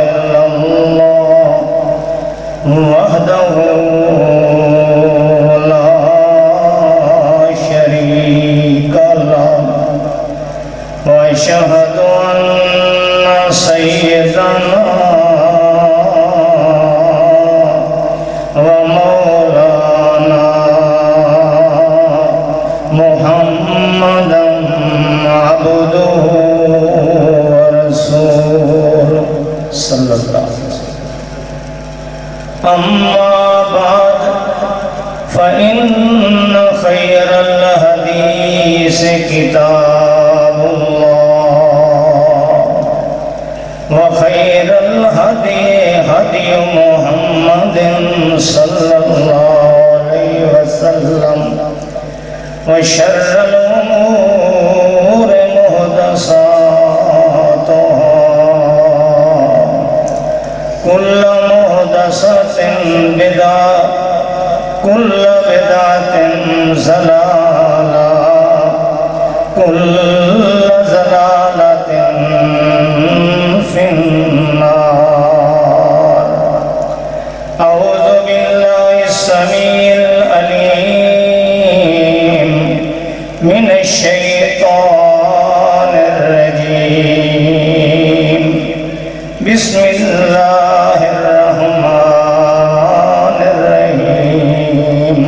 إلا الله وحده لا شريك له وأشهد أن سيدنا ومولانا محمدا عبده ورسوله صلى الله عليه وسلم. أما بعد فإن خير الحديث كتاب الله وخير الهدي هدي محمد صلى الله عليه وسلم وشر الأمور محدثاتها كل محدثة بدعة كل بدعة ضلالة كل ضلالة في النار. أعوذ بالله السميع العليم من الشيطان الرجيم. بسم الله الرحمن الرحيم.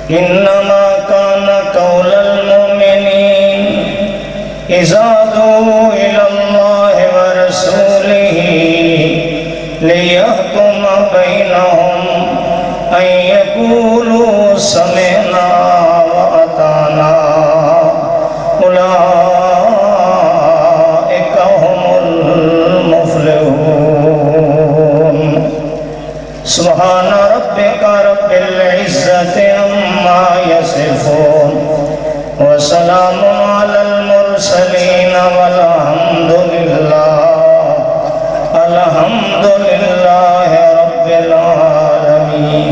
إنما كان قول المؤمنين إذا دعوا إلى الله ورسوله ليحكم بينهم أن يقولوا سمعنا وأطعنا أولئك هم المفلحون. سبحان ربك رب العزة عما يصفون وسلام على المرسلين والحمد لله رب العالمين.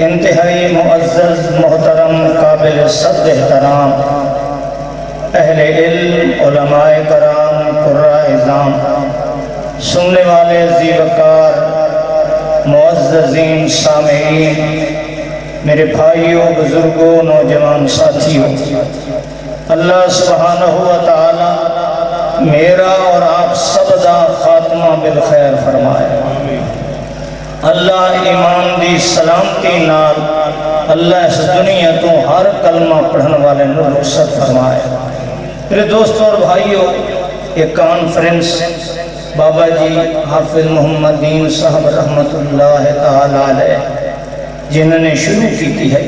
انتہائی معزز محترم قابل صد احترام اہل علم علماء کرام قراء اعظام سننے والے عزیز وقار معززین سامعین میرے بھائیوں بزرگوں نوجوان ساتھیوں، اللہ سبحانہ و تعالی میرا اور آپ سب دا خاتمہ بالخیر فرمائے. اللہ ایمان دی سلامتی نال اللہ اس دنیا تو ہر کلمہ پڑھن والے نو رخصت فرمائے. میرے دوستوں اور بھائیوں، یہ کانفرنس بابا جی حافظ محمد دین صاحب رحمت اللہ تعالی علیہ جنہوں نے شروع کی ہے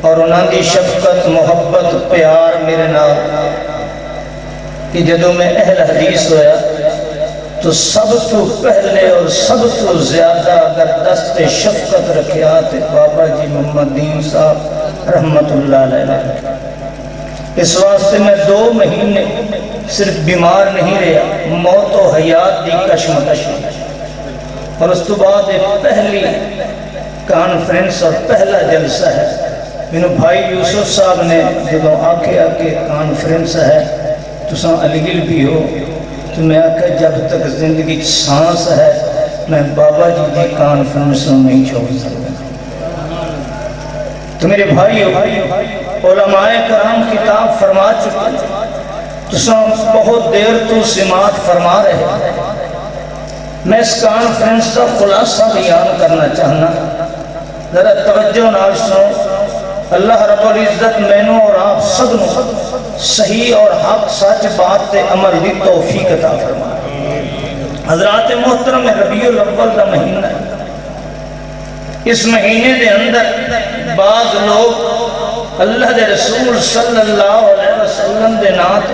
اور انہوں دی شفقت محبت پیار میرے نال کہ جدوں میں اہل حدیث ہویا تو سب تو پہلے اور سب تو زیادہ اگر دست شفقت رکھیا تے بابا جی محمد دین صاحب رحمت اللہ علیہ. اس واسطے میں 2 مہینے صرف بیمار نہیں رہا، موت و حیات دی کشمکش اور اس تو بعد پہلی کانفرنس اور پہلا جلسہ ہے. میرے بھائی یوسف صاحب نے جب آکھیا کہ کانفرنس ہے تساں علیل بھی ہو تو میں آکھا جب تک زندگی سانس ہے میں بابا جی کی کانفرنس نہیں چھوڑ سکتا. تو میرے بھائیو علماء کرام کتاب فرما چکے تساں بہت دیر تو سماعت فرما رہے. میں اس کانفرنس کا خلاصہ بیان کرنا چاہنا، ذرا توجہ نال سنو. اللہ رب العزت مینوں اور آپ سب نو صحیح اور حق سچ بات تے عمل دی توفیق عطا فرمائے. حضرات محترم ربیع الاول کا مہینہ ہے. اس مہینے دے اندر بعض لوگ اللہ دے رسول صلی اللہ علیہ وسلم دے نات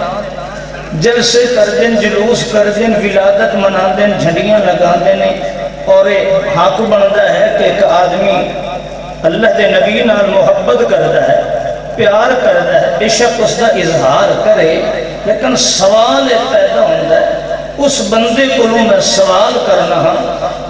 جلسے کر دیں، جلوس کر دیں، ولادت منا دیں، جھنڈیاں لگا دیں اور حق بنتا ہے کہ ایک آدمی اللہ دے نبی نال محبت کرتا ہے، پیار کرتا ہے، بے شک اس کا اظہار کرے، لیکن سوال پیدا ہوتا ہے اس بندے کو میں سوال کرنا ہاں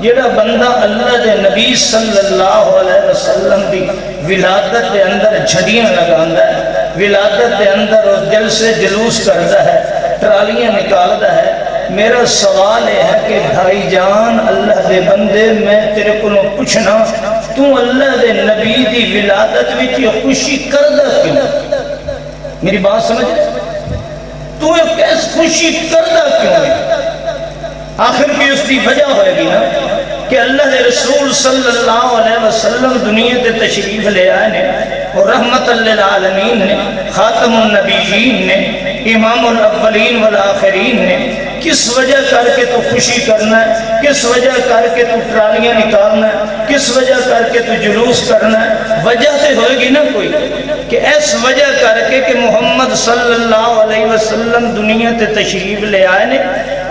جڑا بندہ اللہ دے نبی صلی اللہ علیہ وسلم دی ولادت دے اندر جھڑیاں لگاندا ہے، ولادت دے اندر اس دل سے جلوس کرتا ہے، ٹرالیاں نکالتا ہے۔ میرا سوال ہے کہ بھائی جان اللہ دے بندے، میں تیرے کو پوچھنا، تو اللہ دے نبی دی ولادت وچ یہ خوشی کردہ کیوں؟ میری بات سمجھ تو یہ کیس خوشی کردہ کیوں؟ آخر کی اس کی وجہ ہوئے گی نا کہ اللہ دے رسول صلی اللہ علیہ وسلم دنیا تے تشریف لے آئے نے، اور رحمت للعالمین نے، خاتم النبیین نے، امام الاولین والآخرین نے کس وجہ کر کے تو خوشی کرنا ہے، کس وجہ کر کے تو ٹرالیاں نکالنا ہے، کس وجہ کر کے تو جلوس کرنا ہے؟ وجہ تے ہوئے گی نا کوئی کہ اس وجہ کر کے کہ محمد صلی اللہ علیہ وسلم دنیا تے تشریف لے آئے نے،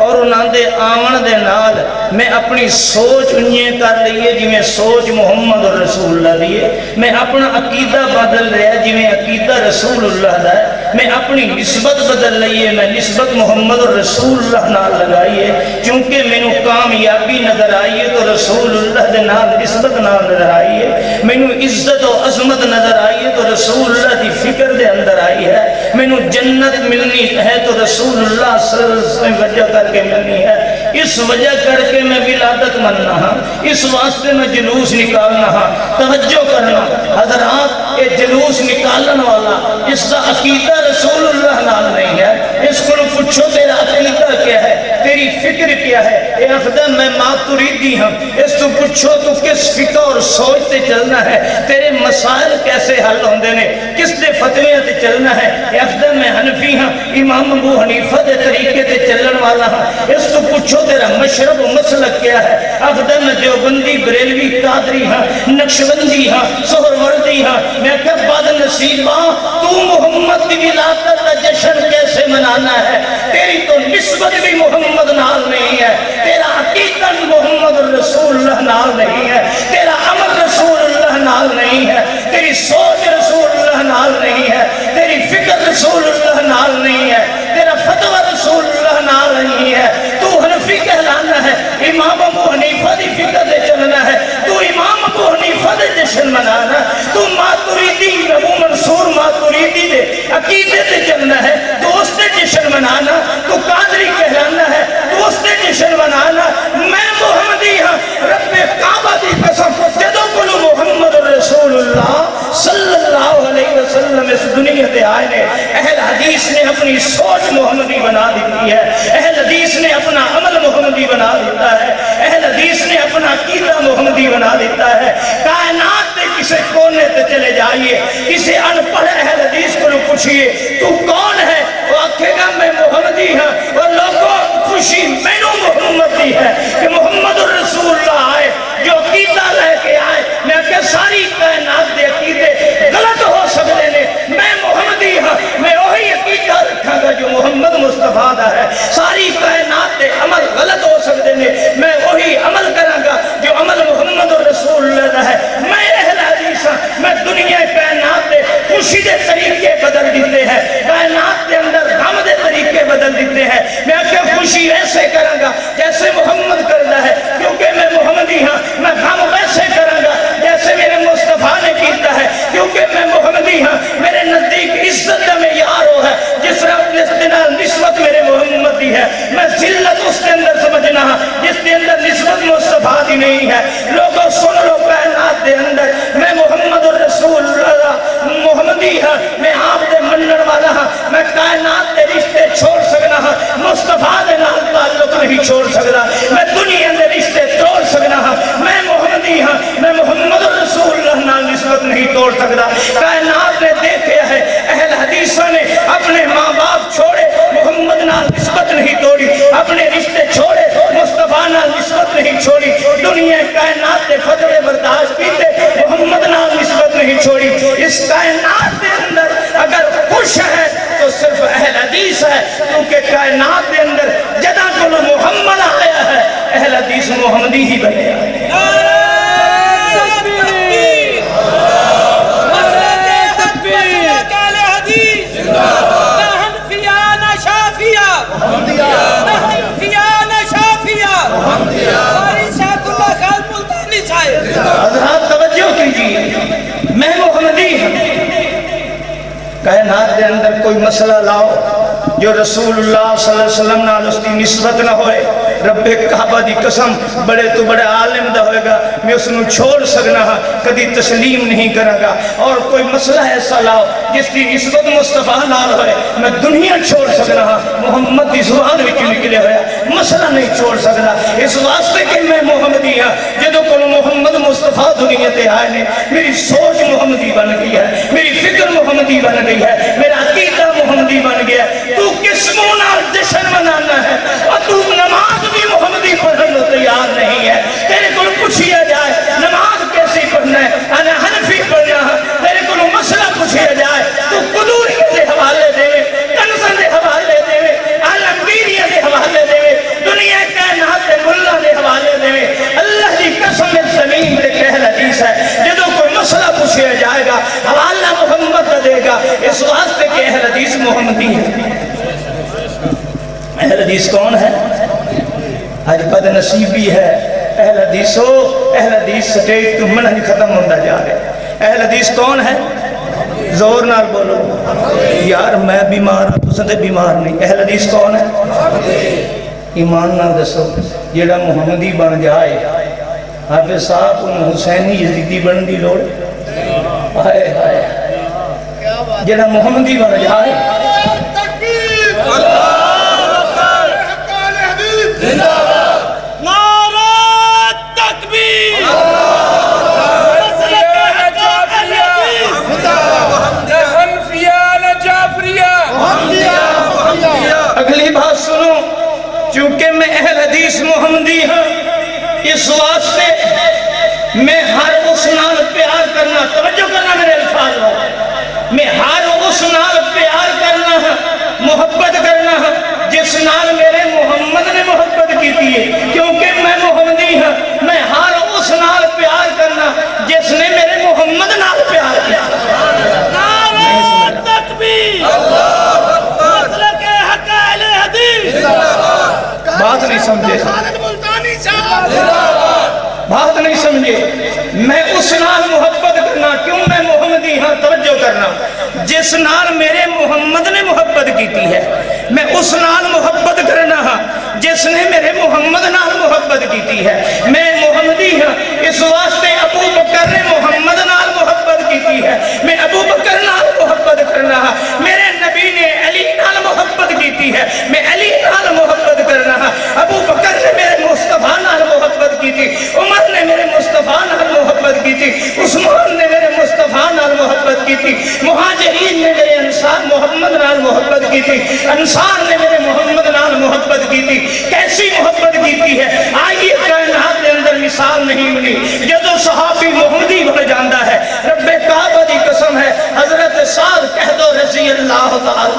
اور انہاں دے آمن دے نال میں اپنی سوچ انہیں کر لئیے جی میں سوچ محمد رسول اللہ دیئے، میں اپنا عقیدہ بدل رہا جی میں عقیدہ رسول اللہ دا ہے، میں اپنی نسبت بدل لئیے، میں نسبت محمد رسول اللہ نال لگائیے، چونکہ میں نو کامیابی نظر آئیے تو رسول اللہ دے نال نسبت نال نظر آئیے، میں نو عزت و عظمت نظر آئیے تو رسول اللہ دی فکر دے اندر آئی ہے، میں نو جنت ملنی ہے تو رسول اللہ صلی اللہ علیہ وسلم وجہ کر کے ملنی ہے، اس وجہ کر کے میں ولادت مننا ہاں، اس واسطے میں جلوس نکالنا ہاں۔ توجہ کرنا حضرات، یہ جلوس نکالن والا اس کا عقیدہ رسول اللہ نال نہیں ہے، اس کو پوچھو تیرا عقیدہ کیا ہے، تیری فکر کیا ہے؟ اے اخدہ میں ماتریدی ہوں، اس کو پوچھو تو کس فکر اور سوچتے چلنا ہے، تیرے مسائل کیسے حل ہوندے نے، کس دے فتوے تے چلنا ہے؟ اے اخدہ میں حنفی ہوں، امام ابو حنیفہ دے طریقے تے چلن والا ہوں، اس کو پوچھو تیرا مشرب و مسلک کیا ہے؟ اخدہ میں دیوبندی بریلوی قادری ہوں، نقشبندی ہوں، سہروردی ہوں، میں کہ بعد نصیبہ تو محمد کی ولادت کا جشن کیسے منانا ہے؟ تیری تو نسبت بھی محمد نال نہیں ہے، تیرا عقیدہ محمد رسول اللہ نال نہیں ہے، تیرا عمل رسول اللہ نال نہیں ہے، تیری سوچ رسول اللہ نال نہیں ہے، تیری فکر رسول اللہ نال نہیں ہے، تیرا فتوہ رسول اللہ نال نہیں ہے، تو حنفی کہلانا ہے، امام ابو حنیفہ دی فکر دے چلنا ہے، تو امام ابو حنیفہ دے جشن منانا، تو ماتریدی ابو منصور ماتریدی دے عقیدے دے چلنا ہے، تو اس دے جشن منانا، تو قادری کہلانا ہے، تو اس دے جشن منانا۔ میں محمدی ہاں، رب کعبہ دی قسم، جدو کلو محمد رسول اللہ صلی اللہ علیہ وسلم اس دنیا تے آئے نے، اہل حدیث نے اپنی سوچ محمدی بنا دیتی ہے، اہل حدیث نے اپنا عمل محمدی بنا دیتا ہے، اہل حدیث نے اپنا عقیدہ محمدی بنا دیتا ہے۔ کائنات کے کسی کونے تے چلے جائیے، کسی ان پڑھ اہل حدیث کو پوچھئے تو کون ہے؟ وہ آکھے گا میں محمدی ہاں، اور لوگوں خوشی میں نو محمدی ہے کہ محمد رسول اللہ آئے جو عقیدہ لے کے آئے۔ میں کہ ساری کائنات دے عقیدے غلط ہو سکتے نے، میں محمدی ہاں، میں وہی عقیدہ رکھا گا جو محمد مصطفیٰ دا ہے۔ ساری کائنات دے عمل غلط ہو سکتے نے، میں وہی عمل کروں گا جو عمل محمد رسول اللہ دا ہے۔ میں اہل حدیث ہاں، میں دنیا کائنات دے خوشی دے طریقے بدل دیتے ہیں، کائنات دے اندر غم دے طریقے بدل دیتے ہیں۔ میں کہ خوشی ایسے کروں گا جیسے محمد کرتا ہے، کیونکہ میں محمدی ہاں۔ میں غم ویسے کروں گا جیسے میرے مصطفیٰ نے کیتا ہے، کیونکہ میں محمدی ہاں۔ میرے نزدیک عزت کا معیار وہ ہے جس طرح نسبت میرے محمد دی ہے، میں ذلت اس کے اندر سمجھنا ہاں جس کے اندر نسبت مصطفیٰ دی نہیں ہے۔ لوگوں سن لو کائنات دے اندر میں محمد رسول اللہ محمدی ہاں، میں آپ دے منن والا ہاں۔ میں کائنات دے رشتے چھوڑ سکنا ہاں، مصطفیٰ دے نال تعلق نہیں چھوڑ سکتا۔ میں دنیا دے رشتے توڑ سکنا ہاں، میں محمدی ہاں، میں محمد رسول اللہ نال نسبت نہیں توڑ سکتا۔ کائنات نے دیکھا ہے اہل حدیثوں نے اپنے ماں باپ چھوڑے، محمد نال نسبت نہیں توڑی، اپنے رشتے چھوڑے، مصطفیٰ نال نسبت نہیں چھوڑی۔ دنیا کائنات نے فتوے برداشت کیتے، محمد نال نسبت نہیں چھوڑی۔ اس کائنات کے اندر اگر خوش ہے تو صرف اہل حدیث ہے، کیونکہ کائنات کے اندر جدہ کلو محمد آیا ہے، اہل حدیث محمدی ہی بنے آئے۔ حضرات توجہ کیجئے، میں محمدی ہوں، کائنات دے اندر کوئی مسئلہ لاؤ جو رسول اللہ صلی اللہ علیہ وسلم نال اس کی نسبت نہ ہوئے، رب کعبہ دی قسم بڑے تو بڑے عالم دا ہوئے گا میں اس نے چھوڑ سکنا ہاں، کدی تسلیم نہیں کرا گا۔ اور کوئی مسئلہ ایسا لاؤ جس کی نسبت مصطفیٰ نال ہوئے، میں دنیا چھوڑ سکنا ہاں، محمد دی زبان وچ نکلے ہویا مسئلہ نہیں چھوڑ سکنا، اس واسطے کہ میں محمدی ہاں۔ جدوں کو محمد مصطفیٰ دنیا تے آئے نے میری سوچ محمدی بن گئی ہے، میری فکر محمدی بن گئی ہے، میرا عقیدہ محمدی بن گیا ہے۔ تو کس منہ نال جشن منانا ہے اور تو نماز بھی محمدی پڑھنے کو تیار نہیں ہے۔ تیرے کو پوچھیا جائے نماز کیسے پڑھنا ہے، انا حنفی پڑھنا ہے، تیرے کو مسئلہ پوچھیا جائے تو قدوریہ دے حوالے دے، کنزن دے حوالے دے، عالمگیریہ دے حوالے دے، دنیا کائنات دے ملا دے حوالے دے۔ اللہ کی قسم زمین دے کہل حدیث ہے، جدوں کوئی مسئلہ پوچھیا جائے گا حوالہ محمد دے گا، اس واسطے کہ اہل حدیث محمدی ہے۔ اہل حدیث کون ہے؟ آج بد نصیبی ہے اہل حدیث ہو، اہل حدیث سٹیج تو منہج ختم ہوتا جا رہے۔ اہل حدیث کون ہے؟ زور نال بولو یار، میں بیمار ہوں تو سندے بیمار نہیں۔ اہل حدیث کون ہے؟ ایمان نال دسو جیڑا محمدی بن جائے، حافظ صاحب ان حسینی یزیدی بن دی لوڑ، آئے آئے جیڑا محمدی بن جائے، اگلی بات سنو، چونکہ میں اہل حدیث محمدی ہوں، اس واسطے میں ہر اس نال پیار کرنا، توجہ کرنا میرے الفاظ ہو، میں ہر اس نال پیار کرنا ہے، محبت کرنا ہے جس نال میرے محمد نے محبت کی تھی، کیونکہ میں محمدی ہوں۔ میں ہر اس نال پیار کرنا جس نے میرے محمد نال پیار کیا۔ نعرہ تکبیر، مسلک حق اہل حدیث، بات نہیں سمجھے، بات نہیں سمجھے۔ میں اس نال محبت کرنا، کیوں میں محمدی ہاں، توجہ کرنا، جس نال میرے محمد نے محبت کی ہے، میں اس نال محبت کرنا ہاں جس نے میرے محمد نال محبت کی ہے۔ میں محمدی ہاں، اس واسطے ابو بکر نے محمد نال محبت کی ہے، میں ابو بکر نال محبت کرنا ہاں۔ میرے نبی نے علی نال محبت کی ہے، میں علی نال محبت کرنا ہاں۔ ابو بکر نے میرے مصطفیٰ نال محبت کی تھی، عمر نے میرے مصطفیٰ نال محبت کی تھی، عثمان نے میرے مصطفیٰ نال محبت کی تھی، مہاجرین نے میرے انصار محمد نال محبت کی تھی، انصار نے میرے محمد نال محبت کی تھی۔ کیسی محبت کی ہے؟ آئیے کائنات کے اندر مثال نہیں ملی، جدو صحابی محمدی بن جاندہ ہے، رب کعبہ دی قسم ہے، حضرت سعد کہہ دو رضی اللہ تعالی،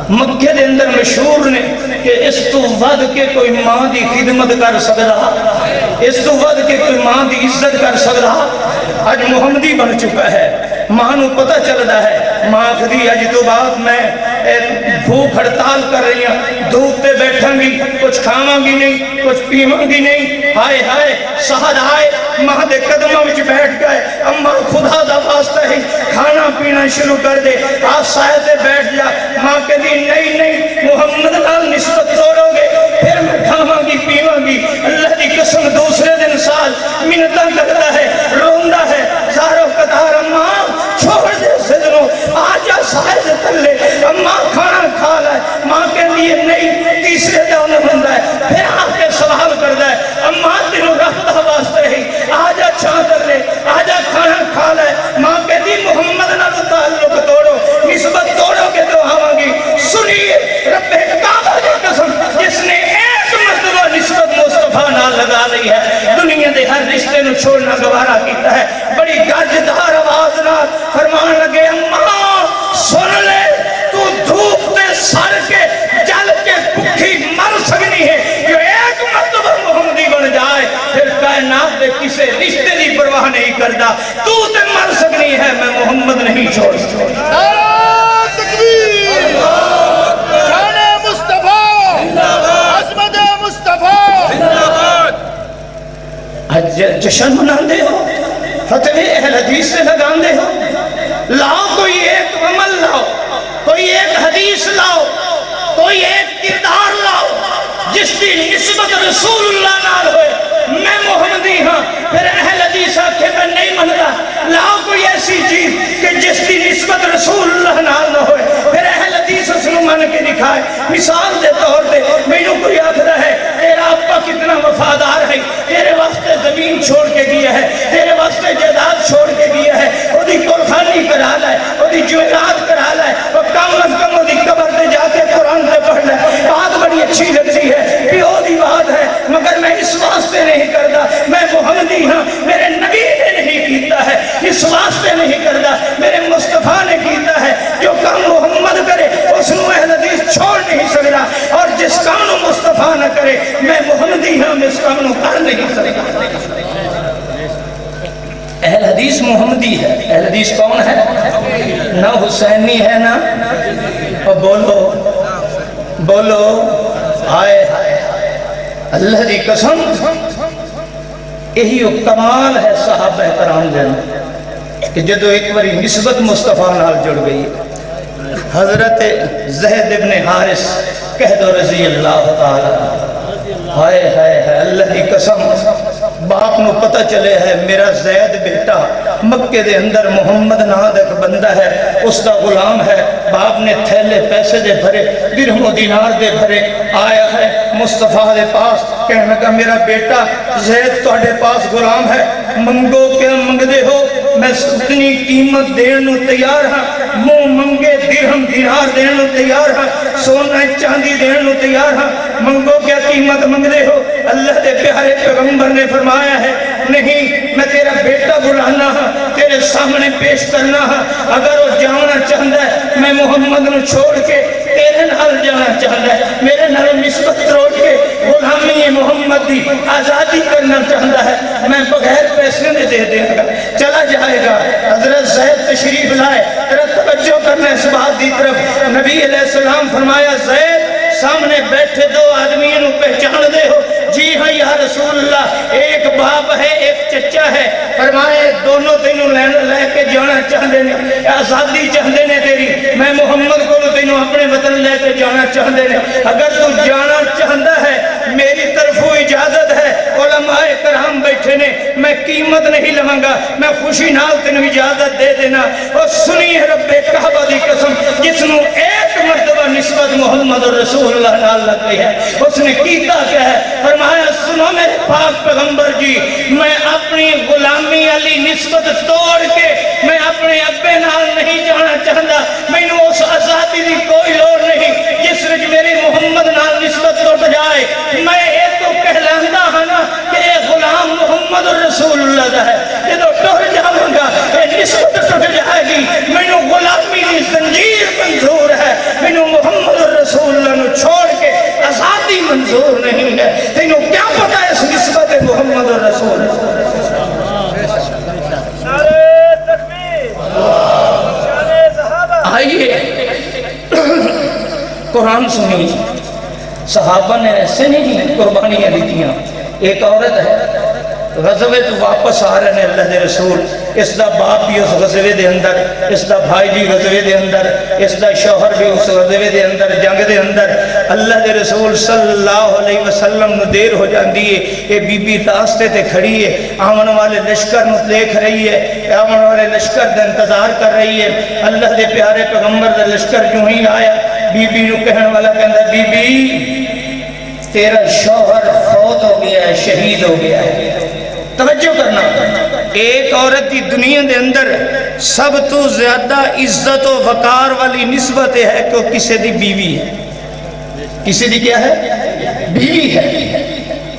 مکہ دے اندر مشہور نے کہ اس تو ود کے کوئی ماں دی خدمت کر سکتا، اس تو ود کے کوئی ماں دی عزت کر سکتا۔ آج محمدی بن چکا ہے، ماں نو پتہ چلتا ہے، ماں خدی آج تو بعد میں بھوک ہڑتال کر رہی ہیں، دھوپ پہ بیٹھیں گی، کچھ کھاواں گی نہیں، کچھ پیواں گی نہیں، ہائے ہائے سہد آئے ماں دے قدمہ وچ بیٹھ گئے، اماں خدا دا واسطہ ہی کھانا پینا شروع کر دے، آپ سائے تے بیٹھ جا۔ ماں کہتی نہیں نہیں، محمد نال نسبت توڑو گے پھر میں کھاواں گی پیواں گی۔ اللہ دی قسم دوسرے دن سال منتاں کرتا ہے، روندہ ہے، زارو قطار اماں چھوڑ دے صدروں، آجا سائے دے تلے، اماں کھانا کھا لائے۔ ماں کے لیے نہیں، تیسرے دن بندہ ہے، پھر آپ کے سوال کرتا ہے، اماں تینوں رابطہ واسطے ہی آجا چھاں کر لے، آجا کھانا کھا لائے۔ ماں کہتی محمد نہ تعلق توڑو، نسبت توڑو کے تو آواں گی۔ سنیے رب کعبہ کی قسم، جس نے ایک مرتبہ نسبت مصطفیٰ نہ لگا لی ہے، دنیا دے ہر رشتے نو چھوڑنا گوارا کیتا ہے۔ بڑی گرجدار آواز نہ فرمان لگے، اماں سن لے، تو دھوپ تے سر کے جل کے بھوکی مر سکنی ہے، جو ایک مرتبہ محمدی بن جائے پھر کائنات دے کسے رشتے دی پرواہ نہیں کرتا، تو تے مر سکنی ہے، میں محمد نہیں چھوڑ سکتا۔ تکبیر، شان مصطفیٰ، عظمت مصطفیٰ، جشن مناندے ہو، فتوے اہل حدیث سے لگاندے ہو، لاؤ کوئی حدیث لاؤ، کوئی ایک کردار لاؤ جس کی نسبت رسول اللہ نال ہوئے، میں محمدی ہاں، پھر اہل حدیث آکھے میں نہیں منگا، لاؤ کوئی ایسی چیز کہ جس کی نسبت رسول اللہ نال نہ ہوئے، پھر اہل حدیث اس نے مان کے دکھائے۔ مثال دے طور پہ مینوں کوئی آخر ہے تیرا ابا کتنا وفادار ہے، تیرے واسطے زمین چھوڑ کے گیا ہے، تیرے واسطے جائیداد چھوڑ کے گیا ہے، وہ دی قربانی کرا لائے، وہ دی جویلات کرا لائے، وہ کم از کم وہ دی قبر تے جا کے قرآن سے پڑھ لائے، بات بڑی اچھی لگتی ہے، پیو دی بات ہے، مگر میں اس واسطے نہیں کرتا، میں محمدی ہاں، میرے نبی نے نہیں کیتا ہے، اس واسطے نہیں کرتا، میرے مصطفیٰ نے کیتا ہے، جو کام محمد کرے اس نو اہل حدیث چھوڑ نہیں سکتا، اور جس کام نو مصطفیٰ نہ کرے میں محمدی ہاں، میں اس کام نو کر نہیں سکتا۔ اہل حدیث محمدی ہے، اہل حدیث کون ہے؟ نہ حسینی ہے نہ، اور بولو ہائے اللہ دی قسم، یہی کمال ہے صحابہ کرام جن کہ جدو ایک باری نسبت مصطفیٰ نال جڑ گئی، حضرت زید ابن حارث کہہ دو رضی اللہ تعالی، ہائے اللہ کی قسم، باپ نو پتہ چلے ہے میرا زید بیٹا مکے دے اندر محمد نام ایک بندہ ہے، اس دا غلام ہے، باپ نے تھیلے پیسے دے بھرے، درہم و دینار دے بھرے، آیا ہے مصطفیٰ دے پاس، کہنے لگا میرا بیٹا زید تہاڈے پاس غلام ہے، منگو کیا منگ دے ہو، میں اتنی قیمت دینو تیار ہاں، منہ منگے درہم دینار دینو تیار ہاں، سونا چاندی دینو تیار ہاں، منگو کیا قیمت منگ دے ہو۔ اللہ دے پیارے پیغمبر نے فرمایا ہے نہیں، میں تیرا بیٹا بلانا ہاں، تیرے سامنے پیش کرنا ہاں، اگر وہ جانا چاہتا ہے میں محمد نو چھوڑ کے تیرے نال جانا چاہتا ہے، میرے نال نسبت توڑ کے غلامی محمد دی آزادی کرنا چاہتا ہے، میں بغیر پیسے نے دے دیں گا، چلا جائے گا۔ حضرت زید تشریف لائے، تیرا توجہ کرنا اس بات دی طرف، نبی علیہ السلام فرمایا زید سامنے بیٹھے دو آدمیوں نو پہچان دے ہو؟ جی ہاں یا رسول اللہ، ایک باپ ہے ایک چچا ہے، فرمائے دونوں تینوں لے کے جانا چاہتے ہیں، آزادی چاہتے ہیں تیری، میں محمد کو تینوں اپنے وطن لے کے جانا چاہتے ہیں، اگر تو جانا چاہتا ہے میری طرفوں اجازت ہے، علماء کرام بیٹھے نے، میں قیمت نہیں لوں گا، میں خوشی نال تینوں اجازت دے دینا۔ اور سنی رب کعبہ دی قسم، جس نو ایک مرتبہ نسبت محمد رسول اللہ نال لگی ہے، اس نے کیتا کیا ہے؟ فرمایا سنو میرے پاک پیغمبر جی، میں اپنی غلامی علی نسبت توڑ کے میں اپنے ابے نال نہیں جانا چاہتا، میں اس آزادی دی کوئی لوڑ نہیں جس وچ میری محمد نال نسبت ٹوٹ جائے، میں ایک تو کہلاندہ ہاں نا کہ اے غلام محمد رسول اللہ دا ہے، یہ تو ٹوٹ جاؤں گا، اے نسبت ٹوٹ جائے گی، میں غلامی دی زنجیر منظور ہے، میں محمد رسول اللہ نو چھوڑ کے آزادی منظور نہیں ہے۔ تینوں کیا پتا ہے اس نسبت محمد رسول اللہ؟ آئیے قرآن سنی، صحابہ نے ایسے نہیں قربانیاں دیتیاں۔ ایک عورت ہے، غزوے تو واپس آ رہے ہیں اللہ دے رسول، اس دا باپ بھی اس غزوے دے اندر، اس دا بھائی بھی غزوے دے اندر، اس دا شوہر بھی اس غزوے دے اندر، جنگ دے اندر، اللہ دے رسول صلی اللہ علیہ وسلم نو دیر ہو جاندی ہے، یہ بی بی راستے تے کھڑی ہے، آمن والے لشکر نو دیکھ رہی ہے، آمن والے لشکر دے انتظار کر رہی ہے، اللہ دے پیارے پیغمبر دے لشکر جو ہی آیا، بی بی نو کہنے والا کہندہ بی بی تیرا شوہر فوت ہو گیا ہے، شہید ہو گیا ہے۔ توجہ کرنا، ایک عورت کی دنیا دے اندر سب تو زیادہ عزت و وقار والی نسبت ہے کہ وہ کسی دی بیوی ہے، کسی دی کیا ہے؟ بیوی ہے۔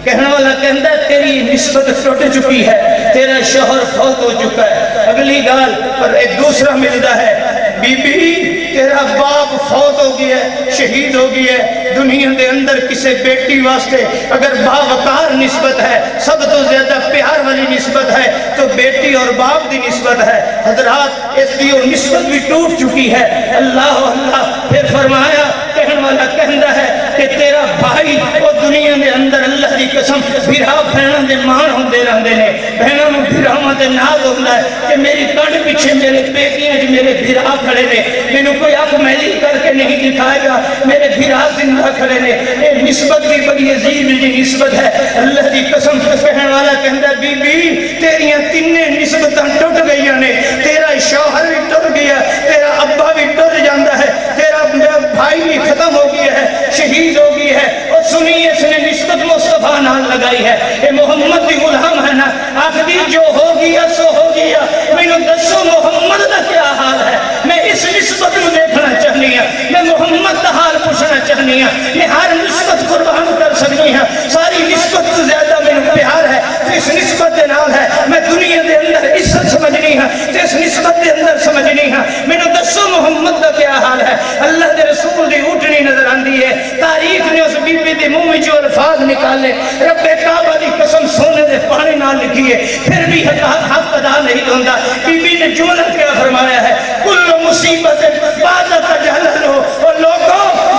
کہنے والا کہندہ ہے تیری نسبت ٹوٹ چکی ہے، تیرا شوہر فوت ہو چکا ہے۔ اگلی گال پر ایک دوسرا ملتا ہے، بی بی تیرا باپ فوت ہو گیا ہے، شہید ہو گیا ہے، دنیا دے اندر کسے بیٹی واسطے اگر باوقار نسبت ہے، سب تو زیادہ پیار والی نسبت ہے تو بیٹی اور باپ دی نسبت ہے۔ حضرات اس کی وہ نسبت بھی ٹوٹ چکی ہے۔ اللہ اللہ پھر فرمایا، کہنے والا کہندہ ہے کہ تیرا بھائی وہ دنیا دے اندر اللہ دی قسم بھرا بھینا دے مان ہوندے رہندے نے بھینا نو بھراواں تے ناز ہوندا ہے کہ میری کنڈ پیچھے میرے پیکیاں جو میرے بھرا کھڑے نے مینوں کوئی اکھ میلی کر کے نہیں دکھائے گا میرے بھرا زندہ کھڑے نے یہ نسبت بھی بڑی عظیم جی نسبت ہے اللہ دی قسم کہنے والا کہندا بی بی تیریاں تینے نسبتاں ٹوٹ گئیاں نے تیرا شوہر بھی ٹوٹ گیا تیرا ابا بھی ٹوٹ جاندا ہے تیرا بھائی بھی ختم ہو گیا ہے شہید ہو گئی ہے اور سنی اس نے نسبت مصطفیٰ نال لگائی ہے اے محمد دی غلام ہے نا آخری جو ہو گیا سو ہو گیا میں دسو محمد دا کیا حال ہے میں اس نسبت میں دیکھنا چاہنی ہوں میں محمد دا حال پوچھنا چاہنی ہوں میں ہر نسبت قربان کر سکتی ہوں ساری نسبت سے زیادہ میں پیار ہے اس نسبت دے نال ہے میں دنیا دے اندر عزت سمجھنی ہوں اس نسبت دے اندر سمجھنی ہوں میں دسو محمد دا کیا حال ہے اللہ دے رسول دی اٹھنی نظر آندی ہے تاریخ نے اس بی بی دے منہ میں جو الفاظ نکالے رب کعبہ دی قسم سونے دے پانی نہ لکھی ہے پھر بھی حق ادا نہیں ہوتا بی بی نے جملہ کیا فرمایا ہے کل مصیبت بعد تجہل ہو اور لوگوں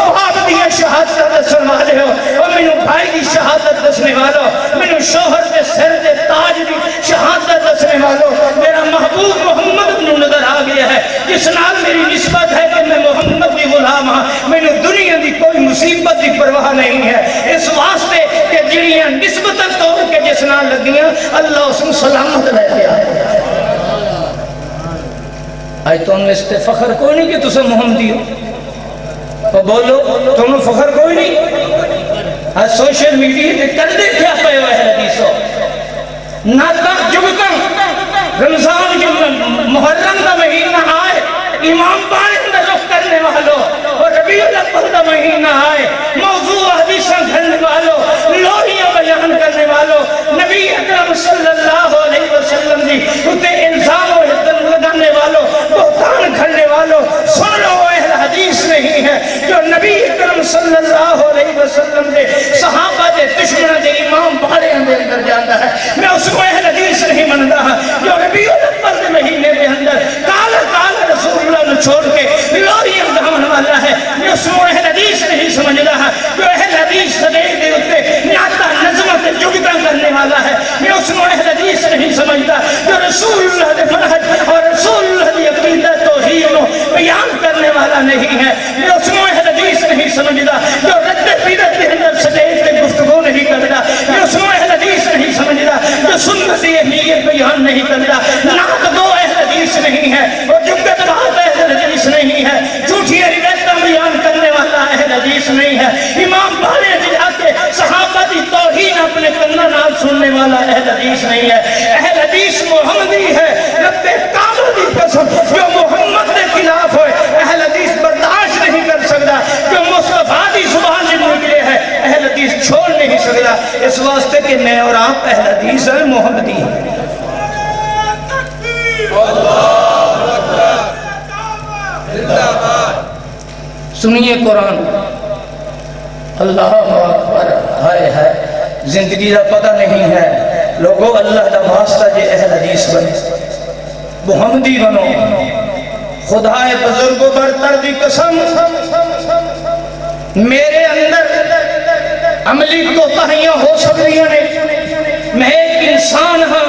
باپ دیا شہادت دسن والے ہو اور میں بھائی دی شہادت دسنے والو میں شوہر دے سر دے تاج دی شہادت دسنے والو میرا محبوب محمد نو نظر آ گیا ہے جس نال میری نسبت ہے کہ میں محمد دی غلام ہاں میں دنیا دی کوئی مصیبت دی پرواہ نہیں ہے اس واسطے کہ جڑیاں نسبتاں توڑ کے جس نال لگیاں اللہ اس کو سلامت رہ گیا آج تو انہیں اس پہ فخر کوئی نہیں کہ تسے محمدی ہو تو بولو تم فخر کوئی نہیں آج سوشل میڈیا دے کر دے کیا پہ ہوئے ہے حدیثوں ناتاق جمکن رمضان محرم کا مہینہ آئے امام بانے اندر رخ کرنے والوں اور ربیع الاول کا مہینہ آئے موضوع حدیثاں گھرنے والوں لوریاں بیان کرنے والوں نبی اکرم صلی اللہ علیہ وسلم دی اتے الزام و حدن لگانے والوں بہتان گھرنے والوں سن لو اہل حدیث نہیں ہے جو نبی اکرم صلی اللہ علیہ وسلم دے صحابہ دے دشمنہ دے امام بانے اندر جاندہ ہے میں اس کو اہل حدیث نہیں من رہا جو ربیع الاول دے مہینے میں اندر کالا کالا رسول اللہ نے چھوڑ کے لوریاں دامن والا ہے میں اس کو اہل حدیث نہیں سمجھ رہا جو اہل حدیث صدیق دے اتے ناتا نظمت جگتاں کرنے والا ہے میں اس کو اہل حدیث نہیں سمجھتا جو رسول اللہ دے منہج اور رسول اللہ دی عقیدہ توحید و بیان کرنے والا نہیں ہے میں اس کو اہل حدیث نہیں سمجھتا جو رد پیدت دے اندر صدیق دے گفتگو نہیں کرتا میں اس کو اہل حدیث نہیں سمجھتا جو سنت دی اہلیت بیان نہیں کرتا ناک دو اہل حدیث نہیں ہے اور جگت بات اہل حدیث نہیں ہے جھوٹی روایتاں بیان کرنے والا اہل حدیث نہیں ہے امام بانے جا کے صحابہ دی توہین اپنے کنہ نال سننے والا اہل حدیث نہیں ہے اہل حدیث محمدی ہے رب کعبہ دی قسم جو محمد کے خلاف ہوئے اہل حدیث برداشت نہیں کر سکتا جو مصطفیٰ دی زبان سے نکلے ہے اہل حدیث چھوڑ نہیں سکتا اس واسطے کہ میں اور آپ اہل حدیث ہیں محمدی ہیں سنیے قرآن اللہ اکبر ہائے ہائے زندگی دا پتہ نہیں ہے لوگوں اللہ دا واسطہ جے اہل حدیث بنے محمدی بنو خدائے بزرگ و برتر دی قسم میرے اندر عملی کوتاہیاں ہو سکتی ہیں میں ایک انسان ہاں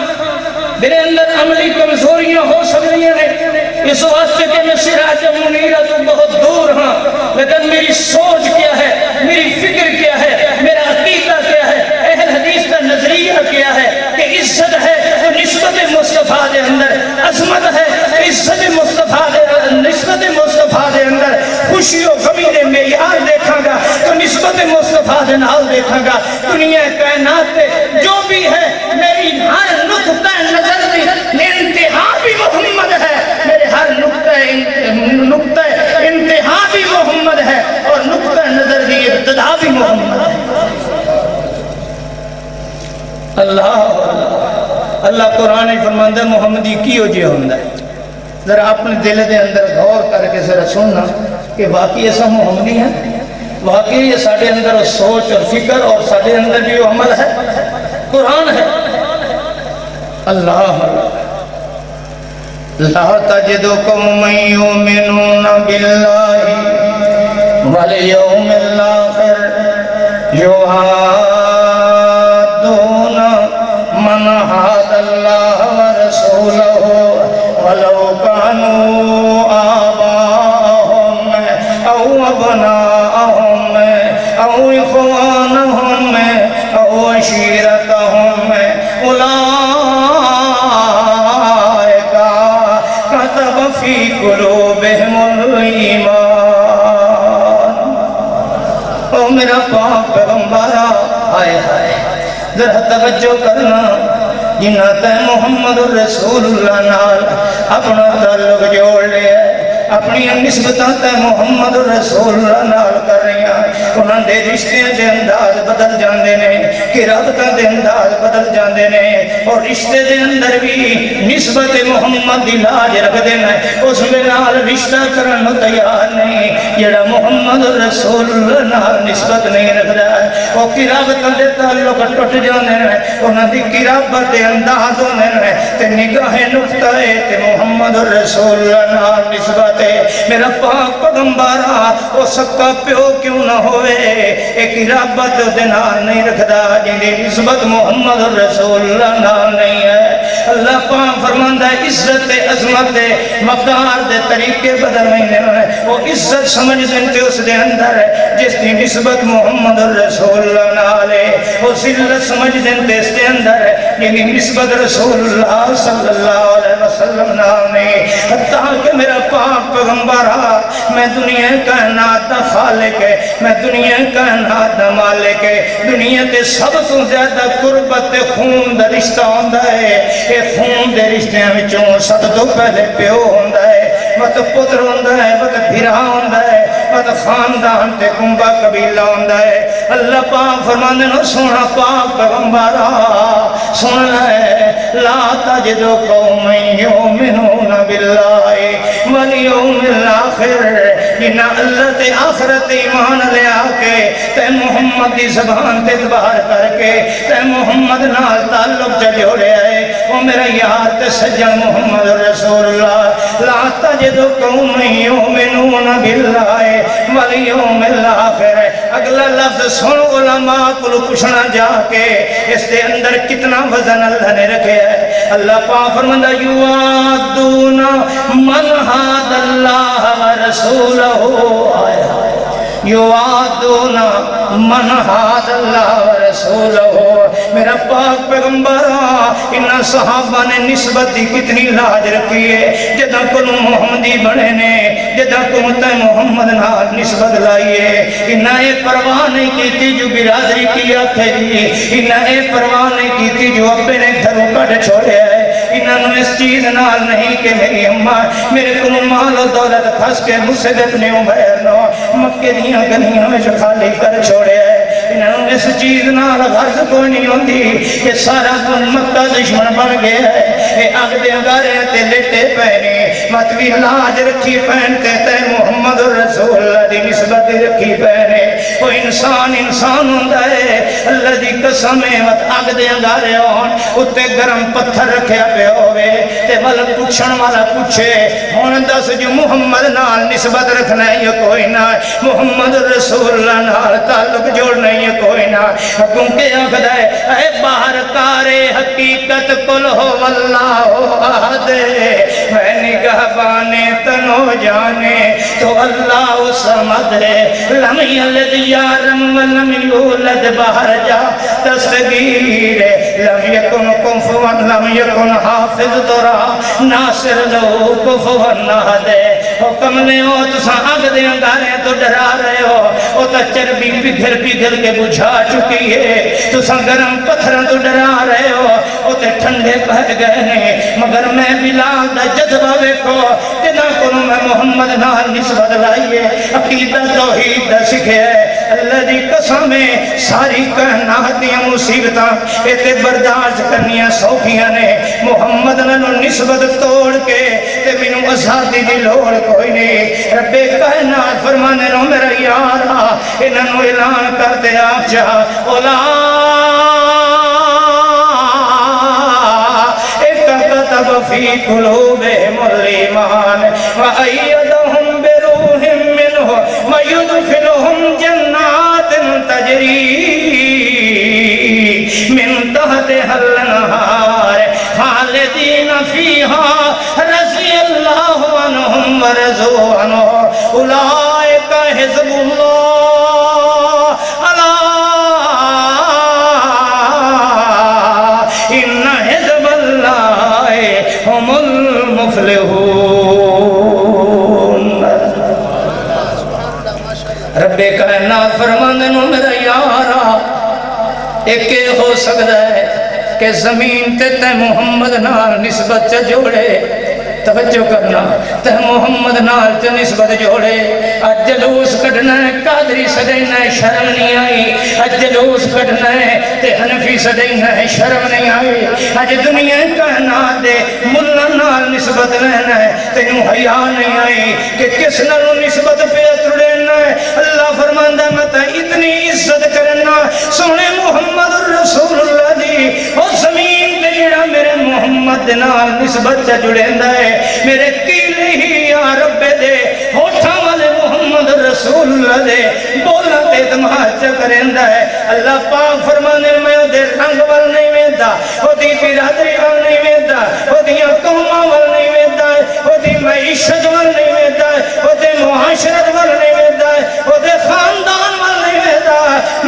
میرے اندر عملی کمزوریاں ہو سکتی ہیں اس واسطے کہ میں سراج منیرہ تو بہت دور ہاں لیکن میری سوچ کیا ہے میری فکر کیا ہے میرا عقیدہ کیا ہے اہل حدیث کا نظریہ کیا ہے کہ عزت ہے تو نسبت مصطفیٰ دے اندر عظمت ہے عزت مصطفیٰ دے نسبت مصطفیٰ دے اندر خوشی و غمی دے معیار دیکھاں گا تو نسبت مصطفیٰ دے نال دیکھاں گا دنیا کائنات تے جو بھی ہے میری ہر نقطہ نظر دی انتہا بھی محمد ہے میرے ہر نقطہ انتہا بھی محمد ہے اور نقطہ نظر دی ابتدا بھی محمد ہے اللہ قرآن فرماندہ محمدی کیوں جے ہوندہ ہے ذرا اپنے دل دے اندر غور کر کے ذرا سننا کہ واقعی ایسا محمدی ہے واقعی یہ ساڑھے اندر سوچ اور فکر اور ساڑھے اندر بھی عمل ہے قرآن ہے اللہ لا تجد قوما یؤمنون باللہ والیوم الاخر یوادون من حاد اللہ ورسولہ ولو کانوا آباءہم او ابناءہم او اخوانہم او عشیرتہم اولئک کتب فی قلوبہم الایمان۔ او میرا پاک پیغمبرہ، آئے ہائے ذرا توجہ کرنا، جنہ تے محمد الرسول اللہ نال اپنا تعلق جوڑ لیا، اپنی نسبتاں تے محمد الرسول اللہ نال کر رہی ہیں، انہاں دے رشتے دے انداز بدل جاندے نے، کہ رابطہ دے انداز بدل جاندے نے، اور رشتے دے اندر بھی نسبت محمد دی لاج رکھ دینا، اس میں نال رشتہ کرنا تیار نہیں، جڑا محمد الرسول اللہ نال نسبت نہیں رکھ رہا ہے، وہ کی رابطہ دے تعلق ٹوٹ جانے ہیں، انہاں دی کی رابطہ دے انداز ہونے ہیں، تے نگاہ نقطہ ہے تے محمد الرسول اللہ نال نسبت ہے۔ میرا پاک پیغمبرہ وہ سکا پیو کیوں نہ ہوئے، ایک رابط دے نال نہیں رکھدا جنہی نسبت محمد الرسول اللہ نال نہیں ہے۔ اللہ پاک فرماندہ ہے عزت عظمت وقار دے طریقے بدل نہیں ہیں، وہ عزت سمجھ دنتے اس دے اندر ہے جس کی نسبت محمد الرسول اللہ نال ہے، وہ ذلت سمجھ دنتے اس دے اندر ہے یعنی نسبت رسول اللہ صلی اللہ علیہ وسلم نال نہیں۔ حتیٰ کہ میرا پاک پیغمبرہ میں دنیا کائنات دا خالق ہے، میں دنیا کائنات دا مالک ہے، دنیا تے سب تو زیادہ قربت خون دا رشتہ ہوندہ ہے، یہ خون دے رشتہ وچوں سب تو پہلے پیو ہوندہ ہے، مت پتر ہوندہ ہے، مت بھیرا ہوندہ ہے، مت خاندان تے کنبہ قبیلہ ہوندہ ہے۔ اللہ پاک فرماندے نو سونا پاک پیغمبرہ سننا ہے، لا تجد قوم یؤمنون باللہ والیوم الآخر، جنہ اللہ تے آخرت ایمان لے آکے تے محمد دی زبان تے اتبار کر کے تے محمد نال تعلق جوڑے آئے، وہ میرا یار تے سجن محمد رسول اللہ۔ لا تجد قوم یؤمنون باللہ والیوم الآخر، اگلا لفظ سن علماء کو پوچھنا جا کے اس دے اندر کتنا وزن اللہ نے رکھے ہے۔ اللہ پاک فرماندہ یوادون من حاد اللہ ورسولہ، یوادون من حاد اللہ ورسولہ۔ میرا پاک پیغمبرہ انہا صحابہ نے نسبت دی کتنی لاج رکھی ہے، جدہ کنو محمدی بڑھے نے، جدہ کنو محمد نال نسبت لائیے، انہا اے پرواہ نہیں کی تھی جو برادری کی آکھے دی، انہا اے پرواہ نہیں کی تھی جو اپنے گھروں کٹ چھوڑے ہے، انہا نو اس چیز نال نہیں کہ میری اماں میرے کنو مال و دولت پھنس کے مجھ سے اپنے عمیر نو مکہ دیاں گلیاں میں جو خالی کر چھوڑے ہے، انہوں نے اس چیز نال غرض کوئی نہیں ہوندی کہ سارا مکہ دشمن بن گیا ہے، اے آگ دے انگارے تے لیٹے پہنے مطوی لاج رکھی پہنتے تے محمد الرسول اللہ دی نسبت رکھی پہنے، وہ انسان ہوندہ ہے، اللہ دی قسمیں مت آگ دے انگارے ہون اتے گرم پتھر رکھیا پہ ہوئے تے والا پوچھن والا پوچھے ہون دس جو محمد نال نسبت رکھنا ہے یا کوئی نہ، محمد الرسول اللہ نال تعلق جوڑنا ہے یا کوئی نہ، کیونکہ آخدہ ہے اے باہر کارے حقیقت کل ہو واللہ احد، میں نگاہ بانے تنو جانے تو اللہ سمد ہے، لم یلد یارم ولم یولد باہر جا تصغیر، لم یکن کفوا لم یکن حافظ ترا ناصر لو کفوا نہد، حکم نے ہو تسا آگ دے انگارے تو ڈرا رہے ہو، وہ تا چربی پگھل کے بجھا چکی ہے، تسا گرم پتھران تو ڈرا رہے ہو، وہ تے ٹھنڈے پہ گئے ہیں، مگر میں بلال دا جذبہ ویکھو جنا کنو میں محمد نال نسبت لائیے، عقیدہ توحید دا سکھے، اللہ دی قسمیں ساری کائنات دیاں مصیبتاں ایتے برداشت کرنیاں سوکھیاں نے، محمد نال نسبت توڑ کے تے مینوں آزادی دی لوڑ کوئی نہیں، رب کائنات فرمانے نو میرا یارا انہاں نو اعلان کر دے آپ جا اولئک کتب فی قلوبہم الایمان وأیدہم بروح منہ ویدخلہم جنات تجری ليلها النهار خالدين فيها رضي الله عنهم ورضوا عنه أولئك حزب الله ألا إن حزب الله هم المفلحون. رب کائنات فرماندے نو میرا یارا ایک ہو سکتا ہے کہ زمین تے محمد نال نسبت چا جوڑے. توجہ کرنا تے محمد نال تے نسبت جوڑے. اج جلوس کٹنا ہے قادری سجینا ہے شرم نہیں آئی. اج جلوس کٹنا ہے تے حنفی سجینا ہے شرم نہیں آئی. اج دنیا کائنات دے ملا نال نسبت لینا ہے تینوں حیا نہیں آئی کہ کس نال نسبت پہ تڑنا ہے. اللہ فرماندا میں تے اتنی عزت کرنا سونے محمد رسول اللہ دی اور زمین تے جڑا میرے محمد نال نسبت چا جڑیندا ہے میرے کیلئے ہی یا رب دے ہوٹھاں والے محمد رسول اللہ دے بولا تے دماغ چا کریندا ہے. اللہ پاک فرمانے میں دے رنگ وال نہیں ویندا او دی برادری وال نہیں ویندا او دیاں قوماں وال نہیں ویندا او دی معیشت وال نہیں ویندا او دے معاشرت وال نہیں ویندا او دے خاندان وال نہیں ویندا.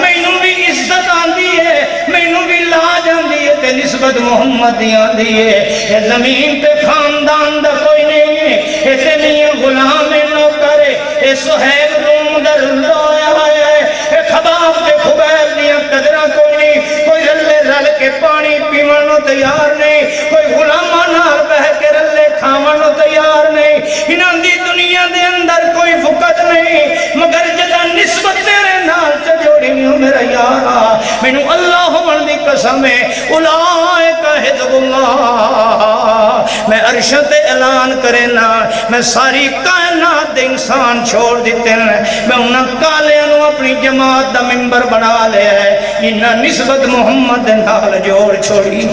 مینوں بھی عزت آندی ہے مینوں بھی لاج آندی ہے تے نسبت محمد دی آندی ہے. یہ زمین تے خاندان دا کوئی نہیں ہے یہ تے نہیں غلام نوکر ہے. یہ صہیب روم در رویا ہے. یہ خباب تے خبیب دیاں قدرہ کوئی نہیں. کوئی رلے رل کے پانی پیوانو تیار نہیں. کوئی غلامہ نال بہ کے رلے کھاوانو تیار نہیں. انہاں دی دنیا دے اندر کوئی فقط نہیں مگر جدا نسبت تیرے نال چا جوڑی نہیں میرا یارا. مینوں اللہ ہون دی قسم ہے اولئک حزب اللہ. میں عرشت اعلان کرنا میں ساری کائنات دے انسان چھوڑ دیتے ہیں. میں انہاں کالیاں نو اپنی جماعت دا ممبر بنا لیا ہے. انہاں نسبت محمد نال جوڑ چھوڑی.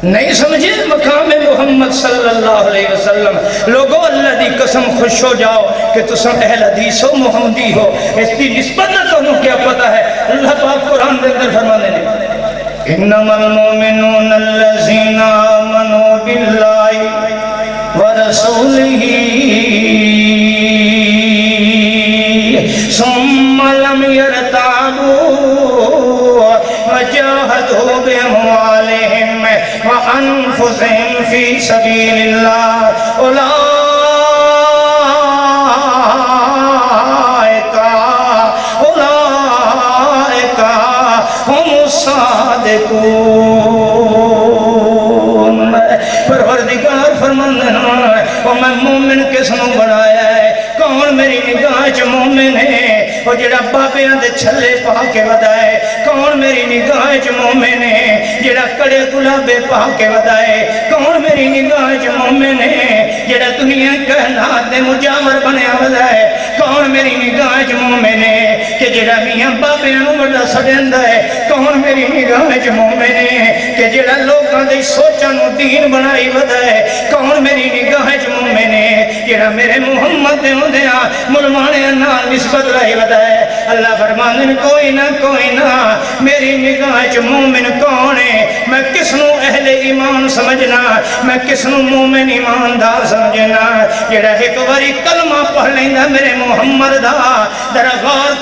نہیں سمجھے مقام محمد صلی اللہ علیہ وسلم. لوگوں اللہ دی قسم خوش ہو جاؤ کہ تسم اہل حدیث ہو محمدی ہو. اس کی نسبت نہ تمہیں کیا پتا ہے. اللہ پاک قرآن دے اندر فرمانے نے انما المؤمنون الذین آمنوا باللہ ورسولہ ثم لم يرتابوا وجاهدوا بأموالهم وأنفسهم في سبيل الله أولئك هم الصادقون. پروردگار فرماندے اور میں مومن کس نو بنایا ہے. کون میری نگاہ چ مومن ہے وہ جڑا بابیاں دے چھلے پا کے ودائے. کون میری نگاہ چ مومن ہے جڑا کڑے گلابے پا کے ودائے. کون میری نگاہ چ مومن ہے جڑا دنیا کائنات دے مجاور بنیا ودائے. کون میری نگاہ چ مومن ہے کہ جڑا میاں بابیاں نو بڑا سڑیندا ہے. کون میری نگاہ چ مومن ہے کہ جڑا لوکاں دی سوچاں نو دین بنائی ودائے. کون میری نگاہ چ مومن ہے جڑا میرے محمد دے ہوندیاں ملوانے نال نسبت لائی ودائے. اللہ فرماندے کوئی نہ میری نگاہ چ مومن کون ہے. میں کس نو اہل ایمان سمجھنا میں کس نو مومن ایماندار سمجھنا جڑا ایک باری کلمہ پڑھ لیندا میرے محمد دا. ذرا غور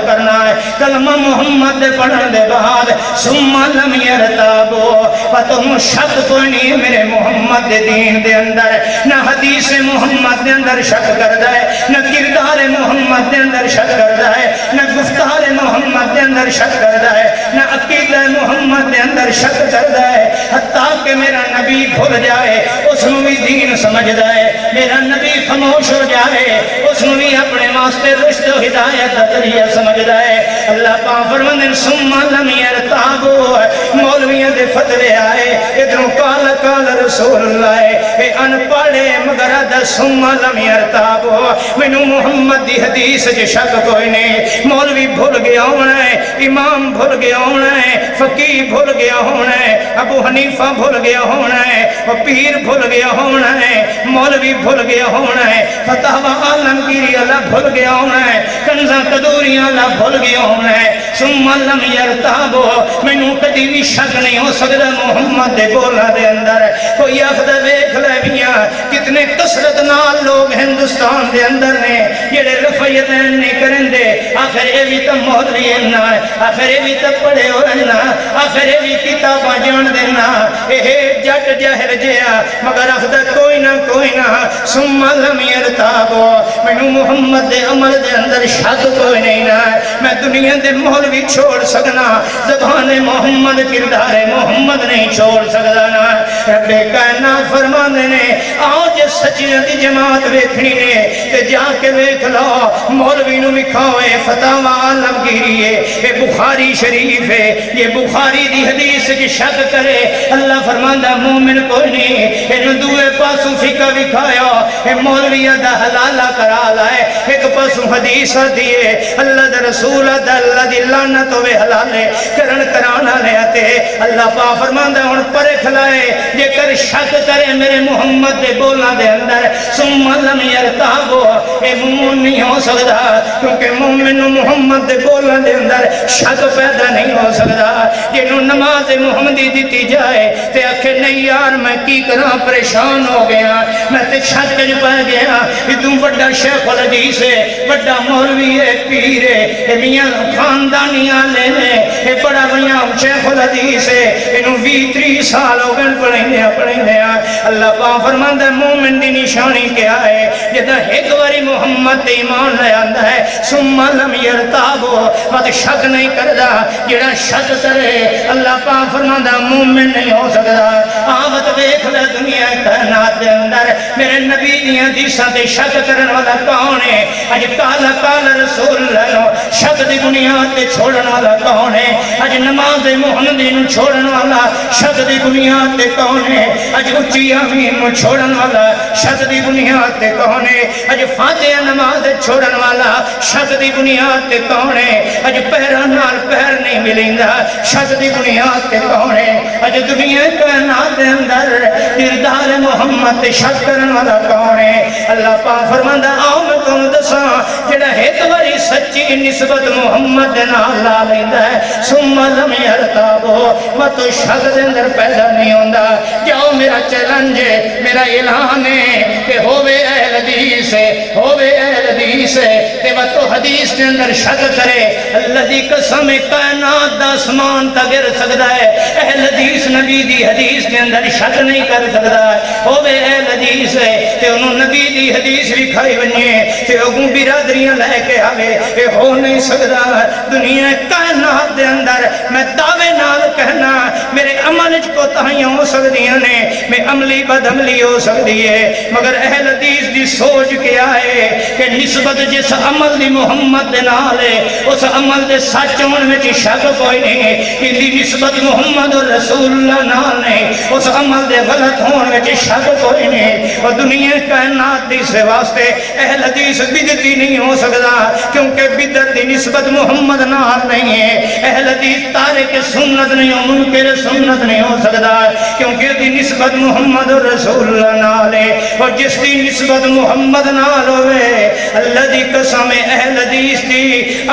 کرنا ہے کلمہ محمد دے پڑھن دے بعد ثم لم يرتابوا پتہ شک کوئی نہیں میرے محمد دے دین دے اندر. نہ حدیث محمد دے اندر شک کردا ہے نہ کردار محمد دے اندر شک کردا ہے نہ گفتار محمد دے اندر شک کردا ہے نہ عقیدہ محمد دے اندر شک کردا ہے. حتیٰ کہ میرا نبی بھول جائے اس اس نو بھی دین سمجھدا ہے، میرا نبی خاموش ہو جائے اس نو بھی اپنے واسطے رشد و ہدایت دا ذریعہ سمجھدا ہے۔ اللہ پاک فرماندے ہیں ثم لم یرتابوا، مولویاں دے فتوے آئے ادھروں قال رسول اللہ، اے ان پڑھے مگر دا ثم لم یرتابوا، مینوں محمد دی حدیث جے شک کوئی نہیں، مولوی بھول گیا ہونا ہے، امام بھول گیا ہونا ہے، فقیہ بھول گیا ہونا ہے، ابو حنیفہ بھول گیا ہونا ہے، پیر بھول گیا ہونا ہے، مولوی بھول گیا ہونا ہے، فتاوی عالمگیری اللہ بھول گیا ہونا ہے، کنزاں قدوریاں اللہ بھول گیا ہونا ہے۔ ثم لم یرتابوا، مینوں کدی بھی شک نہیں ہو سکتا محمد دے بولاں دے اندر کوئی آخدا ویکھ لے میاں کتنے کثرت نال لوگ ہندوستان دے اندر نے جڑے رفعیتین نہیں کرندے، آخر یہ بھی تو مولوی نا، آخر یہ بھی تو پڑھے ہوئے نا، آخر یہ بھی کتاباں جان دینا، اے جٹ جاہر جیا مگر آخدا کوئی نہ ثم لم یرتابوا، مینوں محمد دے عمل دے اندر شک کوئی نہیں نا، میں دنیا دے مولوی چھوڑ سکنا، زبان محمد کردار محمد نہیں چھوڑ سکتا نا۔ رب کائنات فرماندے نے آؤ جے سچیاں دی جماعت ویکھنی نے تے جا کے ویکھ لو، مولوی نو وکھاوے فتاوی عالمگیری ہے، یہ بخاری شریف ہے، یہ بخاری دی حدیث کی شک کرے اللہ فرماندا مومن کوئی نہیں، انہوں دوے پاسوں فقہ وکھایا، اے مولوی دا حلالہ کرا لائے، ایک پاسوں حدیث دیئے اللہ دا رسول دا اللہ دی لعنت ہوئے حلالے کرن کرانا لے آتے، اللہ پاک فرماندا ہن پرکھ لائے جے کر شک کرے میرے محمد دے بولاں دے اندر ثم لم یرتابوا، اے مومن نہیں ہو سکتا کیونکہ مومن محمد دے بولاں دے اندر شک پیدا نہیں ہو سکتا۔ جنہوں نماز محمدی دیتی جائے تے آکھے نہیں یار میں کی کراں پریشان ہو گیا، میں تے شک جو پہ گیا، اتوں بڑا شیخ الحدیث ہے، بڑا مولوی ہے، پیر ہے، اے میاں خاندانیاں لے لے، اے بڑا میاں شیخ الحدیث ہے، انہوں 20-30 سال ہو گئے پڑھیں دیا۔ اللہ پاک فرماندہ ہے مومن دی نشانی کیا ہے، جدہ ایک باری محمد دے ایمان لے آندہ ہے ثم لم یرتابوا، مت شک نہیں کردہ، جڑا شک کرے اللہ پاک فرماندہ مومن نہیں ہو سکتا۔ آوت ویکھ لے دنیا کائنات دے اندر میرے نبی دیاں حدیثاں تے شک کرن والا کون ہے؟ اج کال رسول اللہ شک دی بنیاد تے چھوڑن والا کون ہے؟ اج نماز محمدی نو چھوڑن والا شک دی بنیاد تے کون ہے؟ اج اچھی آمین نو چھوڑن والا شک دی بنیاد تے کون ہے؟ اج فاتحہ نماز چھوڑن والا شک دی بنیاد تے کون ہے؟ اج پہران نال پہر نہیں ملیندا شک دی بنیاد تے کون ہے؟ اج دنیا کائنات دے اندر کردار محمد تے شک کرن والا کون ہے؟ اللہ پاک فرماندا آؤ میں تم دساں جڑا ایک باری سچی نسبت محمد نال لا لیندا ہے ثم لم یرتابوا، مت شک دے اندر پیدا نہیں ہوندا۔ جاؤ میرا چیلنج ہے، میرا اعلان ہے کہ ہووے اہل حدیث ہے، ہووے اہل حدیث ہے تے وہ حدیث کے اندر شک کرے اللہ دی قسم کائنات دا آسمان تا گر سکدا ہے، اہل حدیث نبی دی حدیث کے اندر شک نہیں کر سکدا ہے، ہووے اہل حدیث ہے تے انہوں نبی دی حدیث بھی کھائی بنیے تے اگوں برادریاں لے کے آوے، اے ہو نہیں سکدا۔ دنیا کائنات دے اندر میں دعوے نال کہنا میرے عمل کو تہائیاں ہو سکدیاں نے، میں عملی بد عملی ہو سکتی ہے، مگر اہل حدیث دی سوچ کیا ہے کہ نسبت جس عمل دی محمد دے نال ہے اس عمل دے سچ ہون وچ شک کوئی نہیں، کہ دی نسبت محمد رسول اللہ نال نہیں، اس عمل دے غلط ہون وچ شک کوئی نہیں۔ اور دنیا کائنات دی سے واسطے اہل حدیث بدعتی نہیں ہو سکتا کیونکہ بدعت دی نسبت محمد نال نہیں ہے، اہل حدیث تارک سنت نہیں ہو، منکر سنت نہیں ہو سکتا کیونکہ دی نسبت محمد رسول اللہ نال ہے، اور جس دی نسبت محمد نال ہوئے اللہ دی قسم اہل حدیث دی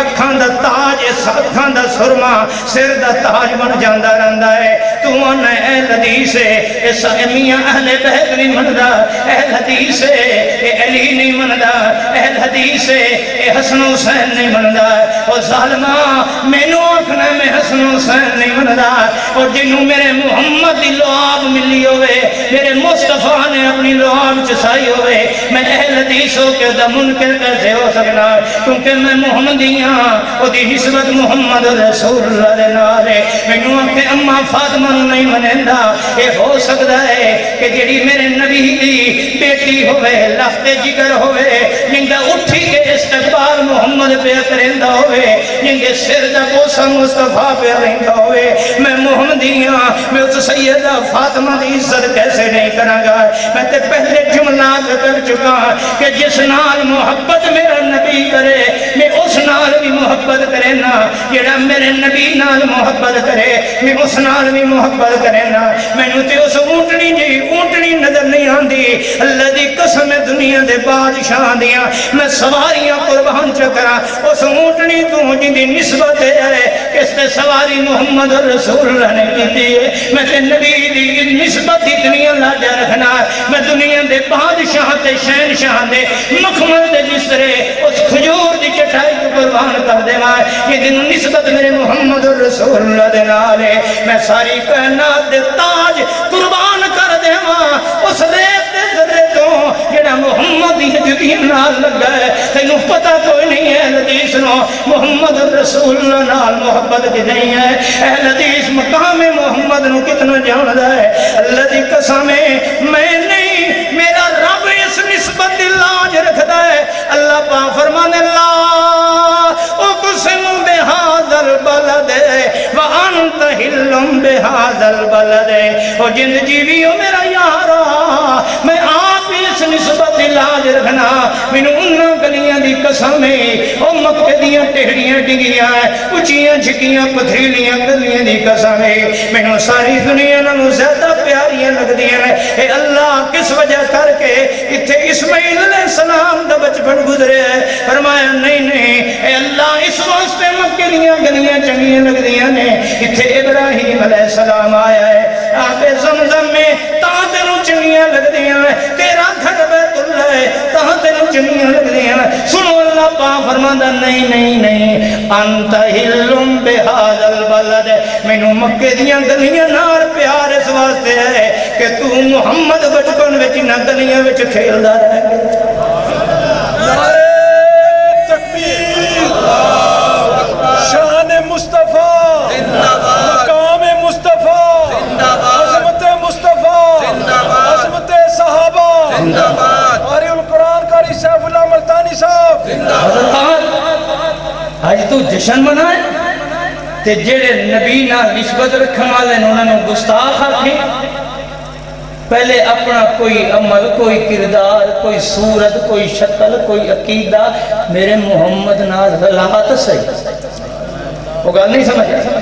اکھان دا تاج، اکھان دا سرما سر دا تاج بن جاندہ رہندا ہے۔ تو انہیں اہل حدیث ہے، اس میاں اہل بیت نہیں مندہ، اہل حدیث ہے اے علی نہیں مندہ، اہل حدیث ہے اے حسن حسین نہیں مندہ، مندا ہے اور ظالمہ مینوں آکھنا میں حسن حسین نہیں مندا اور جنوں میرے محمد دی لعاب ملی ہوئے میرے مصطفیٰ نے اپنی لعاب چسائی ہوئے میں اہل حدیث ہو کے دا منکر کیسے ہو سکنا کیونکہ میں محمدیاں اور دی نسبت محمد رسول اللہ دے نالے مینوں اپنے اماں فاطمہ نہیں منیندا یہ ہو سکتا ہے کہ جڑی میرے نبی دی بیٹی ہوئے لفتے جگر ہوئے جنگا اٹھی کے استقبال محمد پہ کرندہ ہوئے جنگے سر دا بوسا مصطفیٰ پہ رہندہ ہوئے میں محمدیاں میں اس سیدہ فاطمہ دی عزت کیسے نہیں کرا گا میں تے پہلے جملات کر چکا کہ جس نال محبت میرا نبی کرے میں اس نال بھی محبت کرے نا جڑا میرے نبی نال محبت کرے میں اس نال بھی محبت کرے نا میں نے تے اس اونٹنی نظر نہیں آندی اللہ دی قسم دنیا دے بادشاہ دیاں میں سواریاں قربان چکرا اس اونٹنی تو جن دی نسبت ہے کس تے سواری محمد رسول اللہ نے کی دیئے میں تے نبی دی نسبت اتنی اللہ جا رکھنا میں دنیا دے بادشاہ تے شہنشاہ دے مخمل دے جسرے اس کھجور دی چٹائی کو قربان کر دے ماں یہ دن نسبت میرے محمد رسول اللہ دے نالے میں ساری کائنات دے تاج قربان کر دے ماں اس ریت دے ذرے تو جڑا محمد ہی جدید نال لگا ہے تینوں پتہ کوئی نہیں ہے حدیث نو محمد رسول اللہ نال محبت کی نہیں ہے اہل حدیث مقام محمد نو کتنا جاندہ ہے اللہ دی قسم میں نہیں میرا رب اس نسبت دی لاج رکھتا ہے اللہ پاک فرمانے اللہ اقسم بہذا البلد وانت حل بہذا البلد اور جند جیویو میرا یارا میں آپ اس نسبت دی لاج رکھنا مینوں انہاں گلیاں دی قسم او مکے دیاں ٹہڑیاں ڈگیاں اچھیاں جھکیاں پتھریلیاں گلیاں دی قسم مینوں ساری دنیا نالوں زیادہ پیاریاں لگدیاں اے اللہ کس وجہ کر کے اتھے اسماعیل علیہ السلام دا بچپن گزرے ہے فرمایا نہیں اے اللہ اس واسطے مکے دیاں گلیاں چنگیاں لگدیاں نے اتھے ابراہیم علیہ السلام آیا ہے آب زمزم میں تاں تینوں چنگیاں لگدیاں تیرا گھر بیت اللہ ہے تاں تینوں چنگیاں لگدیاں سنو اللہ پاک فرماتا نہیں انت حلم بہذا البلد مینوں مکے دیاں گلیاں نال پیار اس واسطے ہے کہ تو محمد بچپن وچ نہ گلیاں وچ کھیلدا رہے تکبیر شان مصطفیٰ مقام مصطفیٰ عظمت مصطفیٰ عظمت صحابہ قاری القرآن قاری سیف اللہ ملتانی صاحب آج تو جشن منائے تے جڑے نبی نہ نسبت رکھن والے انہوں نے گستاخ آکھے پہلے اپنا کوئی عمل کوئی کردار کوئی صورت کوئی شکل کوئی عقیدہ میرے محمد ناز رلات صحیح وہ گل نہیں سمجھا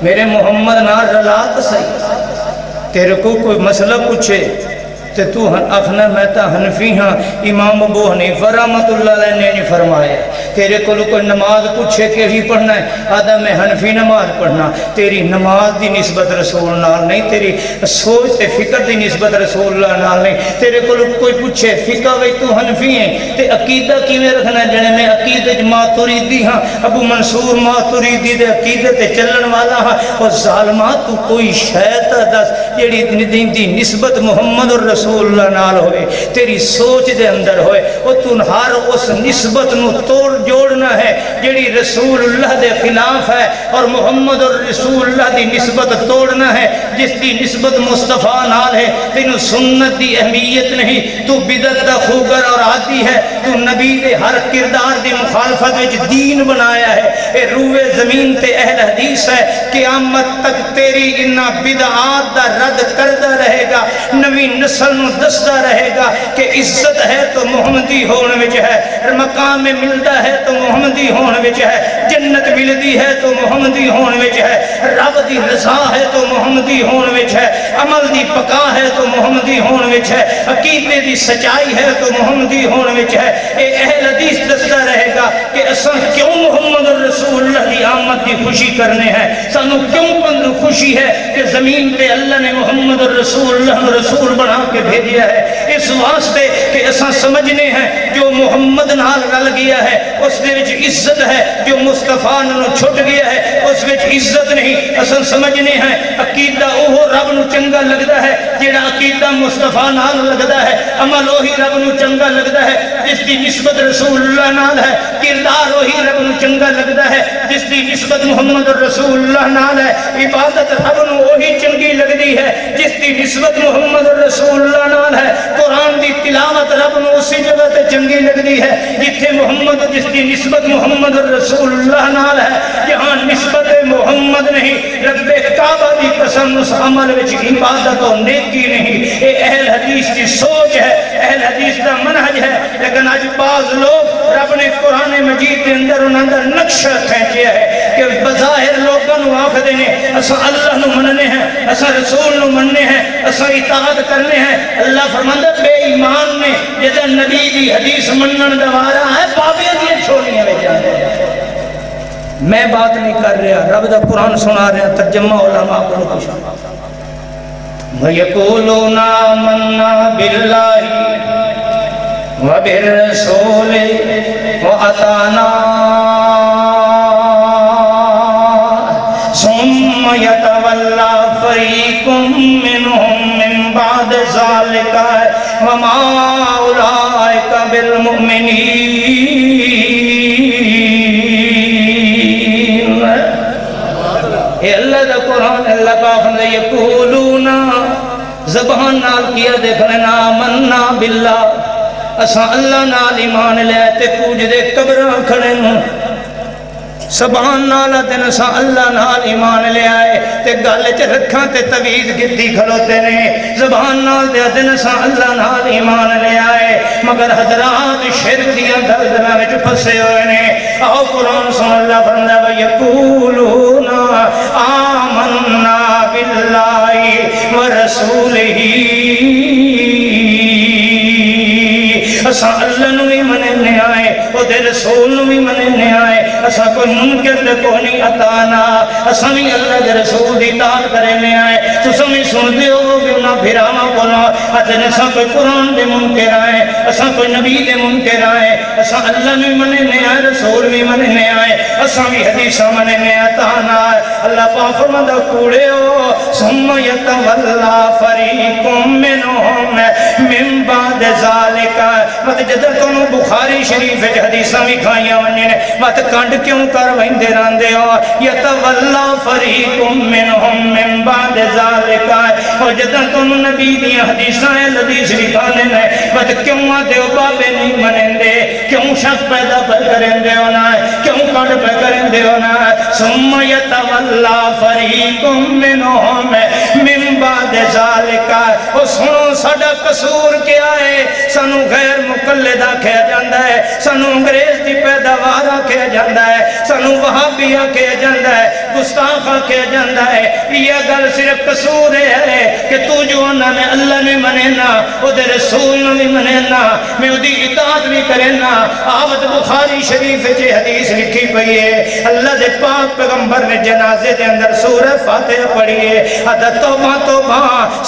میرے محمد ناز رلات صحیح تیرے کو کوئی مسئلہ پوچھے تے تو اخنا میں تا حنفی ہاں امام ابو حنیفہ رحمت اللہ علیہ نے نہیں فرمایا تیرے کو کوئی نماز پوچھے کہ ہی پڑھنا ہے آدھا میں حنفی نماز پڑھنا تیری نماز دی نسبت رسول نال نہیں تیری سوچ تے فکر دی نسبت رسول اللہ نال نہیں تیرے کو کوئی پوچھے فقہ وی تو حنفی ہیں تے عقیدہ کیویں رکھنا جنے میں عقیدہ ماتریدی ہاں ابو منصور ماتریدی دے عقیدے تے چلن والا ہاں اور ظالمہ تو کوئی شیط دس جیڑی دی نسبت محمد اور رسول اللہ نال ہوئے تیری سوچ دے اندر ہوئے اور تو ہر اس نسبت نو توڑ جوڑنا ہے جیڑی رسول اللہ دے خلاف ہے اور محمد اور رسول اللہ دی نسبت توڑنا ہے جس دی نسبت مصطفیٰ نال ہے تینوں سنت دی اہمیت نہیں تو بدعت دا خوگر اور عادی ہے تو نبی دے ہر کردار دی مخالفت وچ دین بنایا ہے اے روئے زمین تے اہل حدیث ہے قیامت تک تیری انہا بدعات دا رد کردہ رہے گا نوی نسل نو دستا رہے گا کہ عزت ہے تو محمدی ہونے وچ ہے مقام ملتا ہے تو محمدی ہونے وچ ہے جنت ملدی ہے تو محمدی ہونے وچ ہے رب دی رضا ہے تو محمدی ہونے وچ ہے عمل دی پکا ہے تو محمدی ہونے وچ ہے عقیدے دی سچائی ہے تو محمدی ہونے وچ ہے اے اہل حدیث دستا رہے گا کہ اساں کیوں محمد رسول اللہ دی آمد دی خوشی کرنے ہیں. سانو کیوں پند خوشی ہے کہ زمین پہ اللہ نے محمد الرسول اللہ رسول بنا کے بھیجیا ہے اس واسطے کہ اساں سمجھنے ہیں جو محمد نال رل گیا ہے اس دے وچ عزت ہے, جو مصطفیٰ نال چھٹ گیا ہے اس وچ عزت نہیں. اساں سمجھنے ہیں عقیدہ اوہ رب نو چنگا لگدا ہے جیڑا عقیدہ مصطفیٰ نال لگدا ہے, عمل وہی رب نو چنگا لگدا ہے جس دی نسبت رسول اللہ نال ہے, کردار وہی رب نو چنگا لگدا ہے جس دی نسبت محمد الرسول اللہ نال ہے, عبادت رب نو وہی چنگی لگدی ہے جس دی نسبت محمد الرسول اللہ نال ہے, قرآن دی تلاوت رب نو اسی جگہ تے چنگی لگدی ہے جتھے محمد جس دی نسبت محمد الرسول اللہ نال ہے. جہاں نسبت محمد نہیں رب کعبہ دی قسم اس عمل وچ عبادت و نیکی نہیں. اے اہل حدیث کی سوچ ہے, اہل حدیث دا منہج ہے. لیکن آج بعض لوگ رب نے قرآن مجید کے اندر انہاں دا نقشہ کھینچیا ہے کہ بظاہر لوگاں نو آکھدے نے اساں اللہ نو مننے ہیں, اساں رسول نو مننے ہیں, اساں اطاعت کرنے ہیں. اللہ فرماندا بے ایمان نے جدا نبی دی حدیث منن دا وارا ہے بابے دی چھوڑیاں لے جاندے ہیں. میں بات نہیں کر رہا, رب دا قرآن سنا رہا, ترجمہ علماء کو کچھ. وَيَقُولُونَ آمَنَّا بِاللَّهِ وَبِالرَّسُولِ وَأَطَعْنَا ثُمَّ يَتَوَلَّى فَرِيقٌ مِّنْهُم مِّن بَعْدِ ذَلِكَ وَمَا أُولَٰئِكَ بِالْمُؤْمِنِينَ. اے اللہ دا قرآن, اللہ پاک نے یقولون زبان نال کیا دیکھنا آمنا باللہ, اساں اللہ نال ایمان لے تے پوج دے قبراں کھڑے ہوں. زبان نال دن اساں اللہ نال ایمان لے آئے تے گل چ رکھاں تے تویز گدی کھلوتے نے. زبان نال دے دن اساں اللہ نال ایمان لے آئے مگر حضرات شرک دیاں دلدلاں وچ پھسے ہوئے نے. آؤ قرآن سن اللہ فرمایا وَيَقُولُونَ آمَنَّا بِاللَّهِ وَرَسُولِهِ. اساں اللہ نو بھی مننے آئے او دے رسول نو بھی مننے آئے. اساں کوئی منکر تے کوئی نہیں اتانا, اساں بھی اللہ دے رسول دی اطاعت کرنے آئے. تساں بھی سن دے ہو کہ انہاں بھراواں کولوں اتے اساں کوئی قرآن دے منکر آئے, اساں کوئی نبی دے منکر آئے, اساں اللہ نو بھی مننے آئے, رسول بھی مننے آئے, اساں بھی حدیثاں مننے اتانا. اللہ پاک فرماتا کوڑے ہو ثم یتولا فریق منہم من بعد ذالک. مت جدر تنوں بخاری شریف حدیثاں بھی کھائیاں ونجے نے مت کنڈ کیوں کر ویندے راندے ہو. یتولا فریق منہم من بعد ذالک. اور جدر تنوں نبی دیاں حدیثاں حدیث بھی کھانے نے مت کیوں آتے ہو بابے نہیں منیں دے, کیوں شک پیدا پر کریں دے ہونا ہے, کیوں کنڈ پہ کریں دے ہونا ہے. ثم یتولا فریق منہم من بعد ذالک. اور سنو ساڈا قصور کیا ہے, سانو غیر مقلد آکھیا جاندہ ہے, سانو انگریز دی پیداوار آکھیا جاندہ ہے, سانو وہابی آکھیا جاندہ ہے, گستاخ آکھیا جاندہ ہے. یہ گل صرف قصور ہے کہ تو جو انہاں نے اللہ نے منینا او دے رسول نے منینا میں دی اطاعت بھی کرنا. آوت بخاری شریف جے حدیث لکھی پئی ہے اللہ دے پاک پیغمبر نے جنازے دے اندر سورہ فاتحہ پڑھی ہے. ادا توبہ توبہ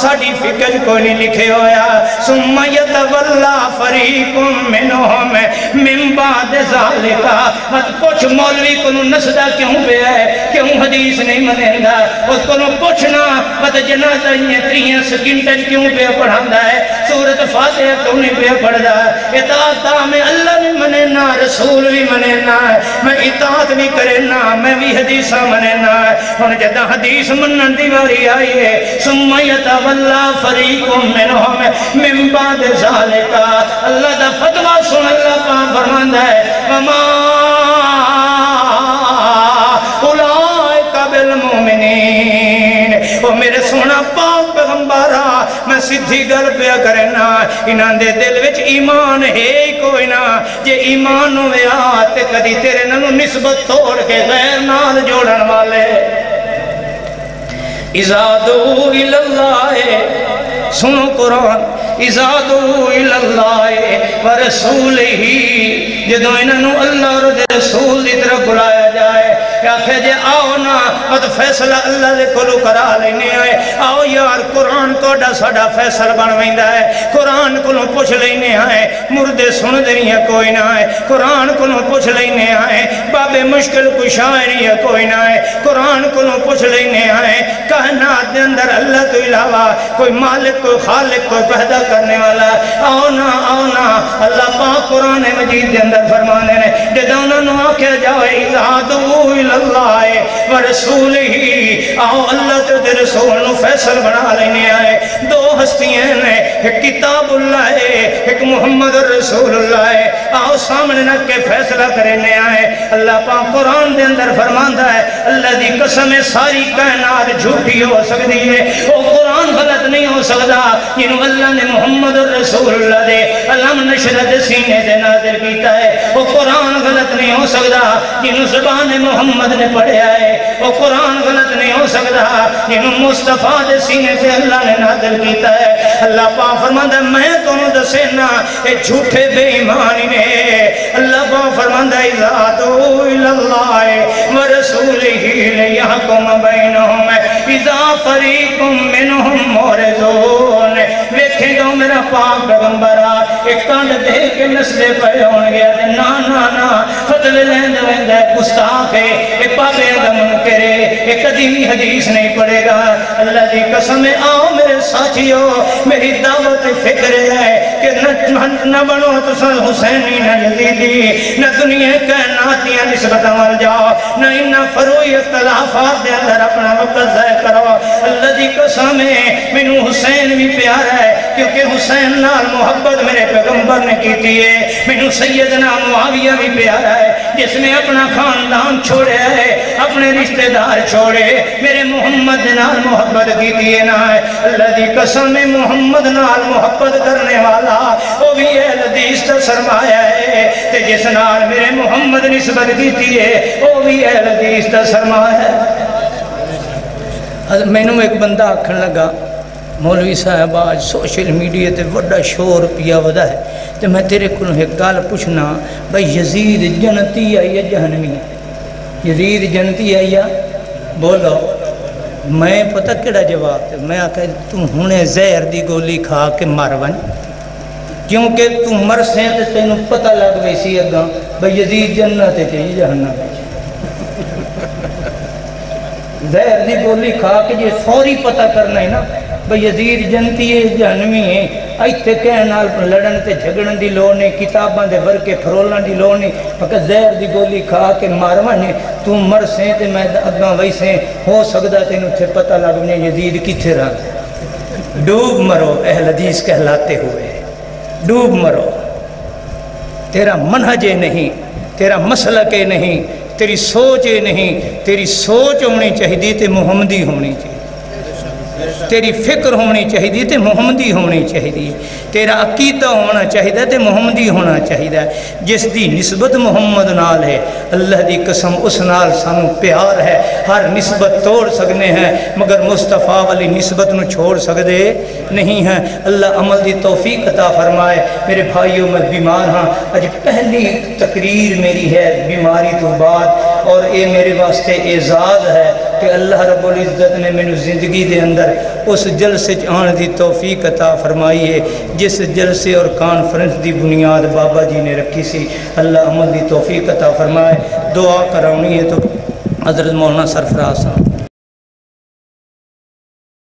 ساڈی فکر کوئی نہیں لکھے ہویا. ثم یتولا فریق منہم من بعد ذالک. مت پوچھ مولوی کو نسدہ کیوں پہ ہے, کیوں حدیث نہیں منیں گا, اس کو پوچھنا مت جنازہ تریاں سکنٹن کیوں پہ پڑھاندہ ہے, سورت فاتحہ کیوں نہیں پہ پڑھدا ہے. اطاعت میں اللہ بھی منینا, رسول بھی منینا, میں اطاعت بھی کرنا, میں بھی حدیثہ منینا. اور جدہ حدیث منن دی باری آئی ہے ثم یتولا فریق منہم من بعد ذالک. اللہ دا فتوہ سن اللہ پاک فرماندہ ہے وما اولئک بالمؤمنین. او میرے سونا پاک پیغمبرہ میں سدھی گل پیا کرنا, انہاں دے دل وچ ایمان ہے کوئی نہ. جے ایمان ہوئے آتے کدی تیرے ننو نسبت توڑ کے غیر نال جوڑن والے. اذا دعو الاللہ, سنو قرآن, اذا دعو الاللہ ورسولہ, جدو انہوں اللہ اور رسول دی طرف بلایا جائے کہ آکھے جے آؤ نا مت فیصلہ اللہ دے کولو کرا لینے آئے آؤ یار قرآن توڑا ساڑا فیصل بن ویندہ ہے قرآن کولو پوچھ لینے آئے مردے سن دنیا کوئی نہ آئے قرآن کولو پوچھ لینے آئے بابے مشکل کوئی شاعری ہے کوئی نہ آئے قرآن کولو پوچھ لینے آئے کائنات دے اندر اللہ تو علاوہ کوئی مالک کوئی خالق کوئی پیدا کرنے والا آؤ نا اللہ پاک قرآن مجید دے اندر فرمانے نے جدونا نو آکھے جاوے اذادو الاللہ ورسولہی آؤ اللہ تو دے رسول نو فیصل بنا لینے آئے دو ہستیاں نے ایک کتاب اللہ ہے ایک محمد رسول اللہ ہے آؤ سامنے نہ کے فیصلہ کرنے آئے اللہ پاک قرآن دے اندر فرماندہ ہے اللہ دی قسم ساری کائنات جھوٹی ہو سکتی ہے وہ قرآن غلط نہیں ہو سکتا جنہوں اللہ نے محمد رسول اللہ دے علم نشرت سینے دے نازل کیتا ہے وہ قرآن غلط نہیں ہو سکتا جنہوں زبان محمد نے پڑھیا ہے وہ قرآن غلط نہیں ہو سکتا جنہوں مصطفیٰ دے سینے سے اللہ نے نازل کیتا ہے اللہ پاک فرماندہ میں تمہیں دسینا اے جھوٹے بے ایمانی نے اللہ پاک فرماندہ اذادو الاللہ ورسولہی لیحکم بینہم اذا فریقم منہم مورزون ویکھیں گا میرا پاک پیغمبرہ ایک کانڈ دے کے نسلے پہ ہون گیا نا فضل لیند ویندہ گستاخ ہے ایک پاپے ادم کرے ایک قدیمی حدیث نہیں پڑے گا اللہ دی قسم آؤ میرے ساتھیو میری دعوت فکر ہے کہ نہ بنو تو سن حسینی نہ یزیدی نہ دنیا کائناتیاں نسبت عمل جاؤ نہ انہا فروئی اختلافات دے اندر اپنا وقت ضائع کرو اللہ دی قسم منو حسین بھی پیارا ہے کیونکہ حسین نال محبت میرے پیغمبر نے کی ہے منو سیدنا معاویہ بھی پیارا ہے جس نے اپنا خاندان چھوڑے ہے اپنے رشتہ دار چھوڑے میرے محمد نال محبت کی ہے نا اللہ دی قسم محمد نال محبت کرنے والا وہ بھی اہل حدیث کا سرمایہ ہے تے جس نال میرے محمد نسبت کی ہے وہ بھی اہل حدیث کا سرمایہ ہے میں نے ایک بندہ آکھن لگا مولوی صاحب آج سوشل میڈیا تے وڈا شور پیا ودا ہے تو میں تیرے کو ایک گال پوچھنا بھئی یزید جنتی ہے یا جہنمی ہے یزید جنتی ہے یا بولو میں پتہ کیڑا جواب تے میں آکھا تم ہونے زہر دی گولی کھا کے مر ون کیونکہ تم مر سے تے تینوں پتہ لگ گئی سی اگاں بھئی یزید جنت ہے کہ جہنم ہے زہر دی گولی کھا کے یہ فوری پتہ کرنا ہے نا بھئی یزید جنتی ہے جہنمی ہے ایتھے کہنال لڑن تے جھگڑن دی لوڑ نہیں کتاباں دے ورکے پھرولن دی لوڑ نہیں مگر زہر دی گولی کھا کے ماروانے تم مر سے تے میں اگاں ویسے ہو سکتا تینوں تھے پتہ لگنے یزید کتھے رہا ڈوب مرو اہل حدیث کہلاتے ہوئے ڈوب مرو تیرا منہج نہیں تیرا مسلک نہیں تیری سوچ نہیں تیری سوچ ہونی چاہیے تے محمدی ہونی چاہیے تیری فکر ہونی چاہیے تے محمدی ہونی چاہیے تیرا عقیدہ ہونا چاہیے تے محمدی ہونا چاہیے جس دی نسبت محمد نال ہے اللہ دی قسم اس نال سانو پیار ہے ہر نسبت توڑ سکنے ہیں مگر مصطفیٰ والی نسبت نو چھوڑ سکتے نہیں ہیں اللہ عمل دی توفیق عطا فرمائے میرے بھائیوں میں بیمار ہاں آج پہلی تقریر میری ہے بیماری تو بعد اور یہ میرے واسطے اعزاز ہے کہ اللہ رب العزت نے میں زندگی دے اندر اس جلسے آن دی توفیق عطا فرمائی ہے جس جلسے اور کانفرنس دی بنیاد بابا جی نے رکھی سی اللہ عمل دی توفیق عطا فرمائے دعا کرانی ہے تو حضرت مولانا سرفراز صاحب